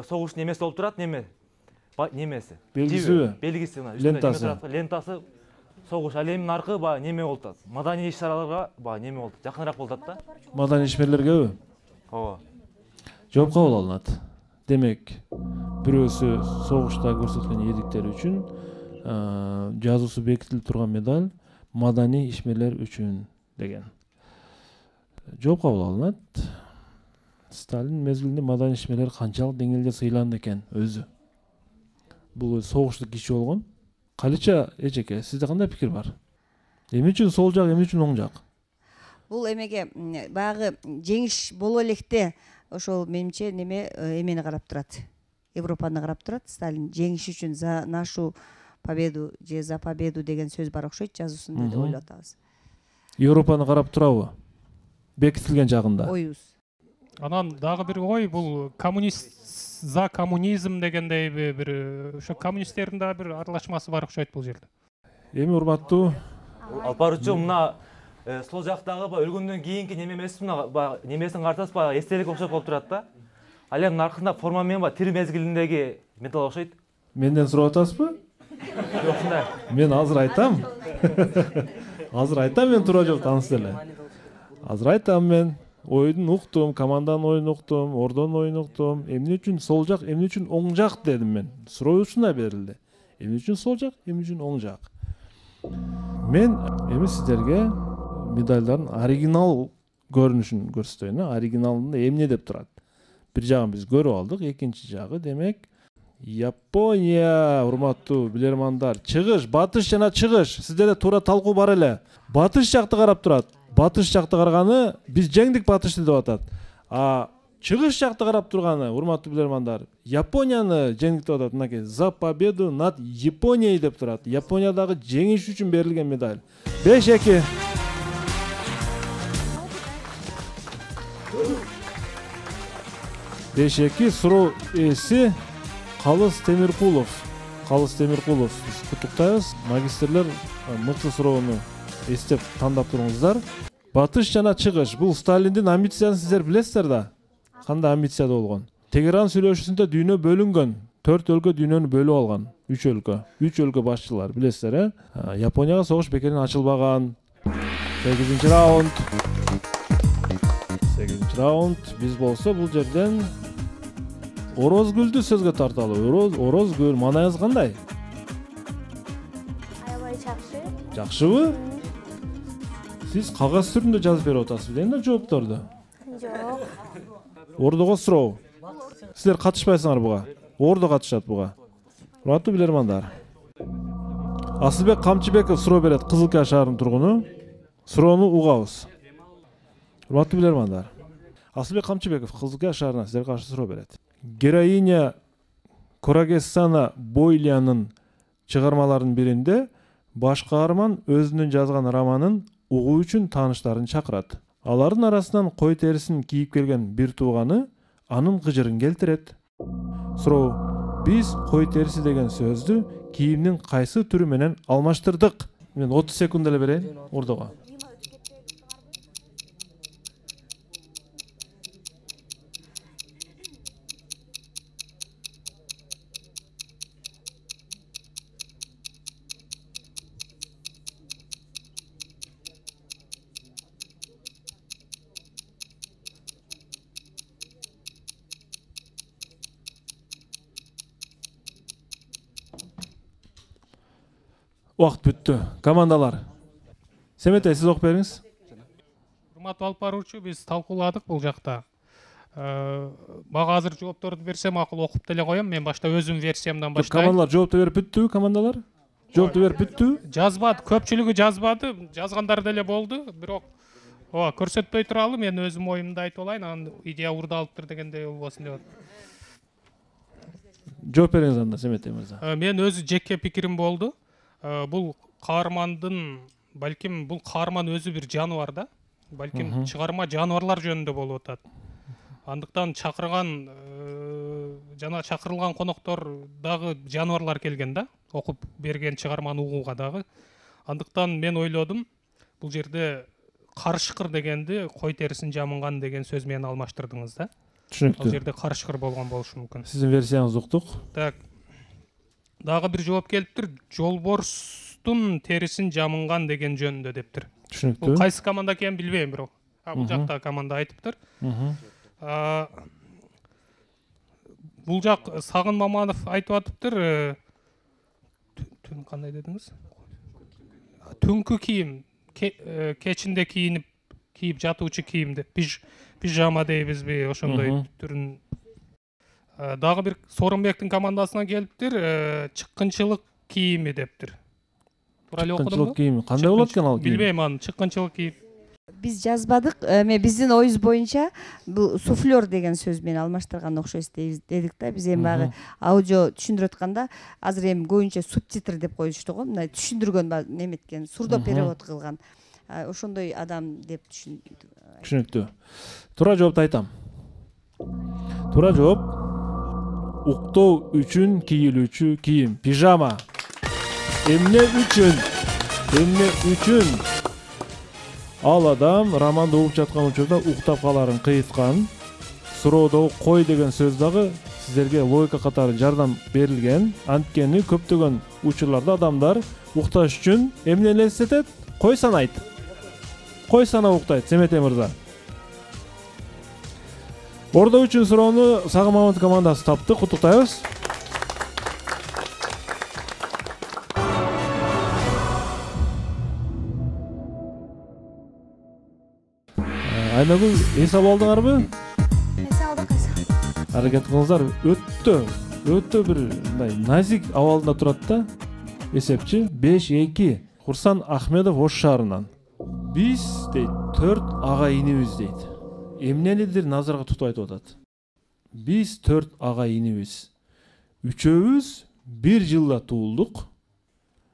согуш немеси болуп турат, немеси. Белгисиби? Белгиси мына лентасы согуш. Ал эми аркы баягы неме болуп атат. Маданий иш-чараларга баягы неме болуп, жакыныраак болуп атат да. Маданий ишмерлергеби? Ооба. Жооп кабыл алынат. Демек, бирөөсү согушта көрсөткөн ийгиликтери үчүн жазуусу бекитилип турган медаль маданий ишмерлер үчүн деген. Жооп кабыл алынат. Сталин мезгилинде маданий ишмерлер канчалык деңгээлде сыйланды экен өзү? Бул согуштук киши болгон. Калыча эжеке, сизде кандай пикир бар? Эмне үчүн сол жак, эмне үчүн оң жак? Бул эмеге баягы жеңиш боло электе ошол менимче эмени карап турат. Европаны карап турат. Сталин жеңиш үчүн за нашу победу же за победу деген сөз бар окшойт жазуусунда деп ойлоп атабыз. Европаны карап турабы? Бекитилген жагында. Оюбуз. Анан дагы бир ой, бул за коммунизм дегендей бир ошо коммунисттердин да бир аралашмасы бар окшойт бул жерде. Эми урматтуу Алпарычу, мына сол жактагы өлгөндөн кийинки неме эмес, мына немесин картасыз баягы эстелик окшоп болуп турат да. Ал эми аркында форма менен тир мезгилиндеги медал окшойт. Менден сурап атасызбы? Жок, ушундай. Мен азыр айтам. Мен туура жок тааныс эле. Азыр айтам мен. Ойдун уктум, команданын оюн уктум, ордонун оюн уктум. Эмне үчүн сол жак, эмне үчүн оң жак дедим мен. Суроо ушундай берилди. Эмне үчүн сол жак, эмне үчүн оң жак. Мен эми сиздерге медальдардын оригинал көрүнүшүн көрсөтөйүн. Оригиналында эмне деп турат. Бир жагын биз көрүп алдык, экинчи жагы демек Япония, урматтуу билермандар. Чыгыш, батыш жана чыгыш. Сиздерде туура талкуу бар эле. Батыш жакты карап турат. Батыш жакты караганы биз жеңдик батышты деп атат. Чыгыш жакты карап турганы, урматтуу билермандар, Японияны жеңдик деп атат. Мынакей за победу над Японией деп турат. Япониядагы жеңиш үчүн берилген медаль. 5-2. Суроо ээси Калыс Темиркулов. Биз куттуктайбыз. Магистрлер мыкты суроону эстеп тандап туруңуздар. Батыш жана чыгыш. Бул Сталиндин амбициясын сиздер билесиздер да. Кандай амбицияда болгон? Тегеран сүйлөшүүсүндө дүйнө бөлүнгөн. 4 өлкө дүйнөнү бөлүп алган. 3 өлкө. 3 өлкө башчылар, билесиздер, Японияга согуш бекерин ачылбаган. 8-раунд. Биз болсо бул жерден Орозгүлдү сөзгө тарталы. Орозгүл, манайыңыз кандай? Аябай жакшы. Жакшыбы? Сиз кагаз түрүндө жазып берип атасызбы да жоопторду? Жок. Ордого суроо. Сиздер катышпайсыңар буга. Ордо катышат буга. Урматтуу билермандар. Асылбек Камчыбеков суроо берет, Кызылкая шаарынын тургуну. Суроону угабыз. Урматтуу билермандар. Асылбек Камчыбеков Кызылкая шаарына сиздерге каршы суроо берет. Героиня Корагесана Бойлянын чыгармаларынын биринде баш каарман өзүнүн жазган романын угуу үчүн тааныштарын чакырат. Алардын арасынан кой терисин кийип келген бир тууганы анын кыжырын келтирет. Суроо: биз кой териси деген сөздү кийимдин кайсы түрү менен алмаштырдык? Мен 30 секунд эле берейин ордого. Уақыт бүттү. Командалар. Семетей, сиз окуп бериңиз. Урматтуу алып баруучу, биз талкууладык бул жакта. Мага азыр жоопторду берсе макул окуп деле коем. Мен башта өзүм версиямдан баштайм. Командалар жоопту берип бүттүбү, командалар? Жоопту берип бүттүбү? Жазбады, көпчүлүгү жазбады. Жазгандар деле болду, бирок ооба көрсөтпөй туралы мен өзүм оюмду айтып алайын, анан идея урдалыптыр дегендей болбосун деп атам. Жооп бериңиз анда, Семетей мырза. Мен өзү жеке пикирим болду. Бул каармандын, балким бул каарман өзү бир жаныбар да. Балким чыгарма жаныбарлар жөнүндө болуп атат. Андыктан жана чакырылган коноктор дагы жаныбарлар келген да, окуп берген чыгарманы угууга дагы. Андыктан мен ойлодум, бул жерде карышкыр дегенди кой терисин жамынган деген сөз менен алмаштырдыңыз да. Түшүнүктүү. Ал жерде карышкыр болгон болушу мүмкүн. Сиздин версияңызды уктук. Так. Дагы бир жооп келиптир. Жолборстун терисин жамынган деген жөнүндө дептир. Түшүнүктүү. Бул кайсы команда экенин билбейм, бирок. Бул жакта команда айтыптыр. Бул жак Сагын Маманов айтып атыптыр. Түн кандай дедиңиз? Түнкү кийим, кечинде кийип жатуучу кийим деп. Пижама дейбизби, ошондой түрүн. Дагы бир Сооронбектин командасына келиптир. Чыккынчылык кийими дептир. Туура эле окудумбу? Чыккынчылык кийими кандай болот экен ал кийим? Билбейм аны, чыккынчылык кийим. Биз жазбадык, биздин оюбуз боюнча бул суфлер деген сөз менен алмаштырган окшойт дедик да. Биз эми багы аудио түшүндүрүп атканда азыр эми көбүнчө субтитр деп коюшту го. Мына түшүндүргөн неметкен, сурдо перевод кылган. Ошондой адам деп Түшүнүктүү. Туура жоопту айтам. Туура жооп уктоо үчүн кийилүүчү кийим, пижама. Эмне үчүн? Ал адам романды угуп жаткан учурда уктап каларын кыйыткан. Суроодогу кой деген сөз дагы сиздерге логика катары жардам берилген. Анткени көптөгөн учурларда адамдар укташ үчүн эмне элестетет? Кой санайт. Кой санап уктайт, Семетей мырза. Ордо үчүн суроону Сагын Маманов командасы тапты. Куттуктайбыз. Айнагүл, эс алып алдыңарбы? Эс алдык. Аракет кылыңыздар. Өтө бир мындай назик абалында турат да. Эсепчи 5-2. Курсан Ахмедов Ош шаарынан. Биз дейт 4 ага инибиз дейт. Эмнелидир назарга тутуп айтып атат. Биз 4 ага инибиз. Үчөөбүз 1 жылда туулдук.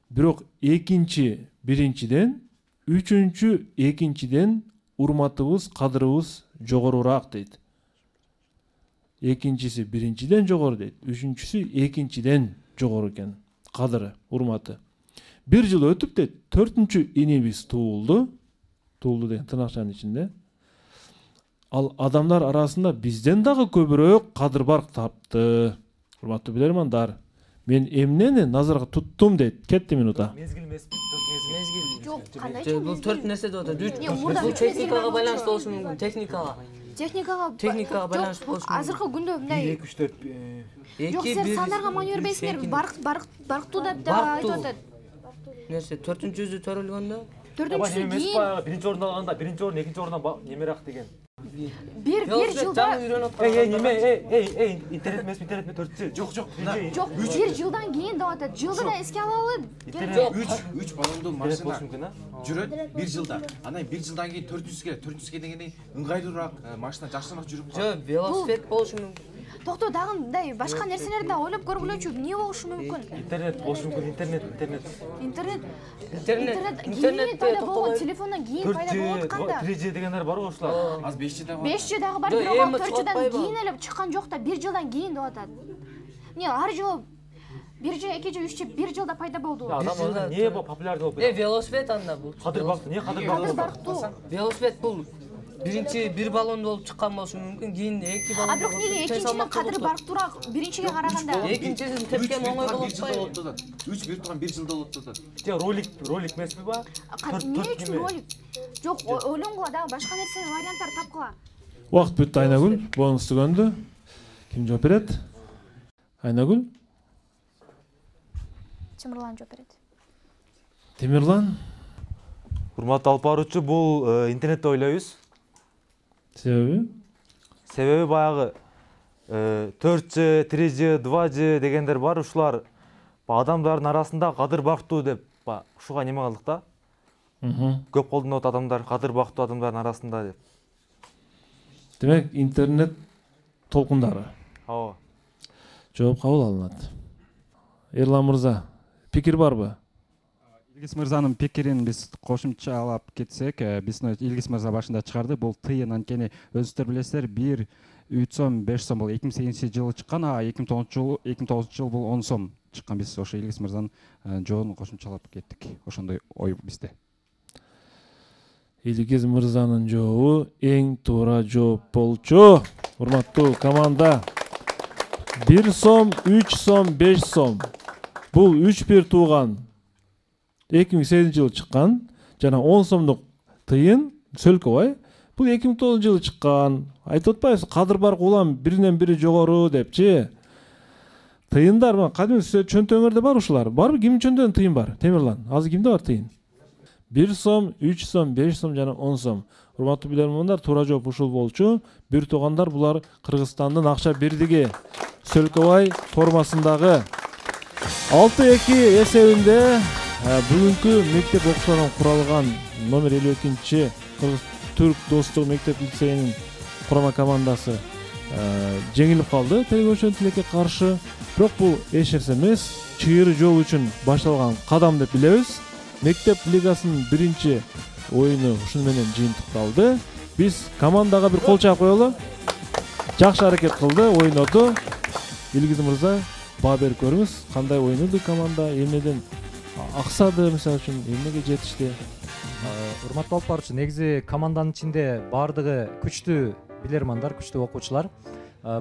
Бирок экинчи биринчиден, үчүнчү экинчиден урматыбыз, кадырыбыз жогорураак дейт. Экинчиси биринчиден жогору дейт. Үчүнчүсү экинчиден жогору экен. Кадыры, урматы. 1 жыл өтүп дейт. 4-чү инибиз туулду. Туулду деген тырнакчанын ичинде. Ал адамдар арасында бизден дагы көбүрөөк кадыр бар тапты. Урматтуу билермандар. Мен эмнени назарга туттум дейт. Кетти минута. Мезгил эмес. Жок, кандайчы? Бул 4 нерсе деп атат. Бул техникага байланыштуу болушу мүмкүн. Техникага байланыштуу болушу мүмкүн. Азыркы күндө мындай 2 3 4 жок, силер сандарга маневр берсиңер, барктуу деп айтып атат. Нерсе 4-жүзү төрөлгөндө 4-чүсү кийин биринчи орунду алганда, биринчи орун экинчи орундан немерак деген. Bir жылда интернет эмесби, 4-чү? Жок. Жок, 1 жылдан кийин деп атат. Жылды да эске алалы. 3 баллондуу машина жүрөт 1 жылда. Анан 1 жылдан кийин 400 келет. 400 келгенден кийин ыңгайлуураак машина жакшыраак жүрүп калат. Жок, велосипед болушу мүмкүн. Токто, дагы мындай башка нерселерди да ойлоп көргүлөчү. Эмне болушу мүмкүн? Интернет болушу мүмкүн, Интернет пайда болгон, телефондон кийин пайда болуп атканда. 3G дегендер бар го ушулар. Аз 5G да бар. 5G дагы бар, бирок 4G'дан кийин эле чыккан жок да, 1 жылдан кийин деп атат. Эмне ар жылы 1G, 2G, 3G 1 жылда пайда болду. Адамдар эмне популярдуу болуп? Велосипед анда бул. Кадыр бактуу, эмне кадыр бактуу? Велосипед бул биринчи 1 баллондуу болуп чыккан болушу мүмкүн, кийин 2 баллондуу. Бирок неге экинчинин кадыры бартуураак биринчиге караганда? Экинчисин тепкен оңой болуп атпайбы? 3 бир турган 1 жылда болуп атат. Же ролик эмеспи ба? Эмне үчүн ролик? Жок, ойлонгула, дагы башка нерсе варианттар тапкыла. Убакыт бүттү, Айнагүл. Бонус түгөндү. Ким жооп берет? Айнагүл? Темирлан жооп берет. Темирлан? Урматтуу алып баруучу, бул интернетте ойлойбуз. Себеби баягы 4G, 3G, 2G дегендер бар, ушулар адамдардын арасында кадыр бактуу деп ушуга неме кылдык да. көп колдонуп атат адамдар, кадыр бактуу адамдардын арасында деп. Демек интернет толкундары. Ооба. Жооп кабыл алынат. Эрлан мырза, пикир барбы? Илгиз мырзанын пикирин биз кошумчалап кетсек, биздин Илгиз мырза башында чыгарды. Бул тыйын анткени өзүңүздөр билесиздер, 3 сом 5 сом бул 2008-жылы чыккан, а 2009 жыл бул 10 сом чыккан. Биз ошо Илгиз мырзанын жообун кошумчалап кеттик. Ошондой ой бизде. Илгиз мырзанын жообу эң туура жооп болчу. Урматтуу команда. 1 сом, 3 сом, 5 сом. Бул 3 бир тууган 2008-жылы чыккан жана 10 сомдук тыйын сөлкөбай. Бул 2009-жылы чыккан. Айтып атпайсыз, кадыр бар улам биринен бири жогору депчи. Тыйындар кадимки чөнтөңөрдө бар ушулар. Барбы? Кимдин чөнтөгүндө тыйын бар? Темирлан, азыр кимде бар тыйын? 1 сом, 3 сом, 5 сом жана 10 сом. Урматтуу билермандар, туура жооп ушул болчу. Бир туугандар булар Кыргызстандын акча бирдиги Сөлкөбай формасындагы 6-2 эсебинде бүгүнкү мектеп окуучуларынан куралган номер 52-чи Кыргыз-Түрк достук мектеп лицейинин курама командасы жеңилип калды телекөрүүчүлөрдүн тилекке каршы. Бирок бул эч нерсе эмес, чыйыр жол үчүн башталган кадам деп билебиз. Мектеп лигасынын биринчи оюну ушуну менен жыйынтыкталды. Биз командага бир кол чаап коелу. Жакшы аракет кылды, ойноду. Илгиз мырза, баа берип көрүңүз, кандай ойноду команда, эмнеден аксады, мисалы үчүн эмнеге жетишти? Урматтуу алып баруучу, негизи команданын ичинде баардыгы күчтүү билермандар, күчтүү окуучулар.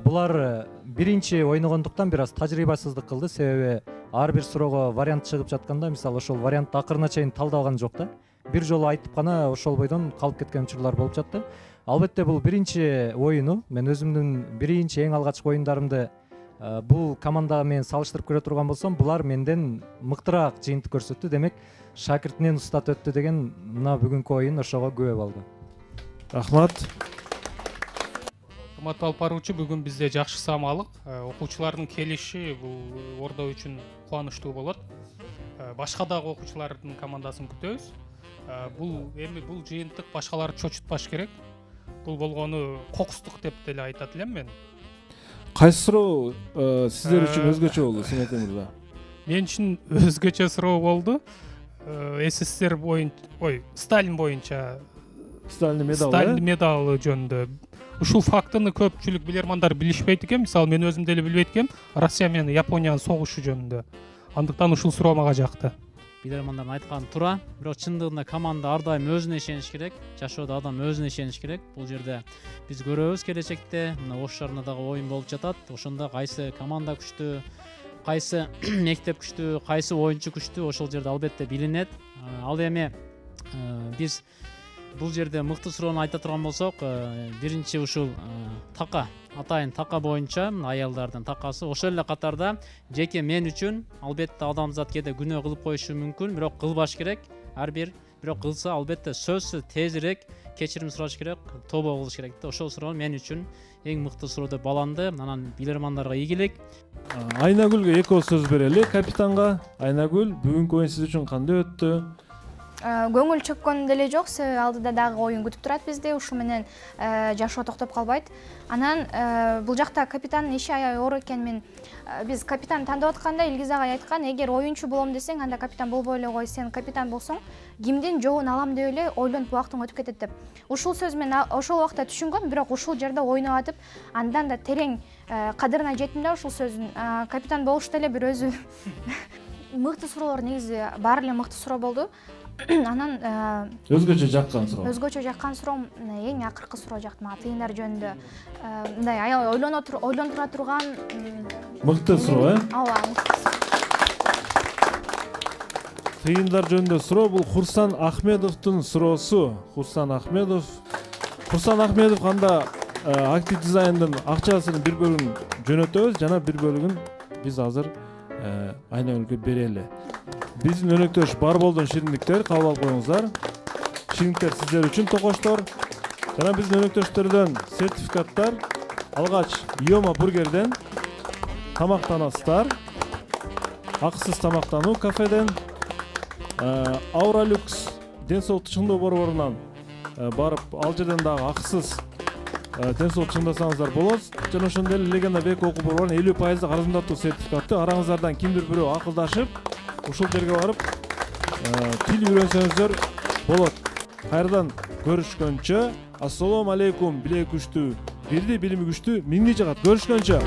Булар биринчи ойногондуктан бир аз тажрыйбасыздык кылды, себеби ар бир суроого вариант чыгып жатканда, мисалы ошол вариантты акырына чейин талдалган жок да. Бир жолу айтып гана ошол бойдон калып кеткен учурлар болуп жатты. Албетте бул биринчи оюну, мен өзүмдүн биринчи эң алгачкы оюндарымды бул команда менен салыштырып көрө турган болсом, булар менден мыктыраак жыйынтык көрсөттү. Демек, шакиртинен устат өттү деген мына бүгүнкү оюн ошого күбө болду. Рахмат. Урматтуу алып баруучу, бүгүн бизде жакшы самалык, окуучулардын келиши бул Ордо үчүн кубанычтуу болот. Башка дагы окуучулардын командасын күтөбүз. Бул жыйынтык башкаларды чочутпаш керек. Бул болгону кокустук деп деле айтат элем мен. Кайсы суроо сиздер үчүн өзгөчө болду, Симет мырза? Мен үчүн өзгөчө суроо болду. СССР Сталин боюнча Сталин медалы жөнүндө. Ушул фактыны көпчүлүк билермандар билишпейт экен. Мисалы, мен өзүм деле билбейт экем, Россия менен Япониянын согушу жөнүндө. Андыктан ушул суроо мага жакты. Билермандардын айтканы туура, бирок чындыгында команда ар дайым өзүнө ишениш керек, жашоодо адам өзүнө ишениш керек. Бул жерде биз көрөбүз келечекте, мына Ош шаарында дагы оюн болуп жатат. Ошондо кайсы команда күчтүү, кайсы мектеп күчтүү, кайсы оюнчу күчтүү, ошол жерде албетте билинет. Ал эми биз бул жерде мыкты суроону айта турган болсок, биринчи ушул така, атайын така боюнча, аялдардын такасы, ошол эле катарда жеке мен үчүн албетте адамзат кээде күнөө кылып коюшу мүмкүн, бирок кылбаш керек. Ар бир бирок кылса албетте сөзсүз тезирээк кечирим сураш керек, тобо кылыш керек. Ошол суроо мен үчүн эң мыкты суроо деп баланды. Анан билермандарга ийгилик. Айнагүлгө экөө сөз берели, капитанга. Айнагүл, бүгүнкү оюн сиз үчүн кандай өттү? Көңүл чөккөн деле жок, себеби алдыда дагы оюн күтүп турат бизди, ушу менен жашоо токтоп калбайт. Анан бул жакта капитандын иши аябай оор экен. Биз капитан тандап атканда Илгиз агай айткан, эгер оюнчу болом десең, анда капитан болбой эле кой, сен капитан болсоң, кимдин жобун алам деп эле ойлонуп убактың өтүп кетет деп. Ушул сөз мен ошол убакта түшүнгөм, бирок ушул жерде ойноп атып, андан да терең кадырына жеттим да ушул сөздүн. Капитан болуш деле бир өзү мыкты суроолор, негизи баары эле мыкты суроо болду. Анан өзгөчө жаккан суроо. Өзгөчө жаккан суроо эң акыркы суроо жакты мага, тыйындар жөнүндө. Мындай аябай ойлонтура турган мыкты суроо, Ооба, мыкты суроо. Тыйындар жөнүндө суроо бул Курсан Ахмедовдун суроосу. Курсан Ахмедов канда актив дизайндын акчасынын бир бөлүгүн жөнөтөбүз, жана бир бөлүгүн биз азыр Айнагүлгө берели. Биздин өнөктөш Барболдон шириндиктер, кабыл алып коюңуздар. Шириндиктер сиздер үчүн токоштор. Жана биздин өнөктөштөрдөн сертификаттар. Алгач Йома бургерден, тамактанасыздар. Акысыз тамактануу кафеден, Auralux ден соолукту чыңдоо борборунан барып ал жерден дагы акысыз ден соолукту чыңдасаңыздар болот. Жана ошондой эле Легенда Бек окуу борборунун 50% арзандатуу сертификаты. Араңыздардан кимдир бирөө акылдашып ушул жерге барып тил үйрөнсөңүздөр болот. Кайрадан көрүшкөнчө, ассалому алейкум, билеги күчтүү, бирди билими күчтүү, миңди жагат. Көрүшкөнчө.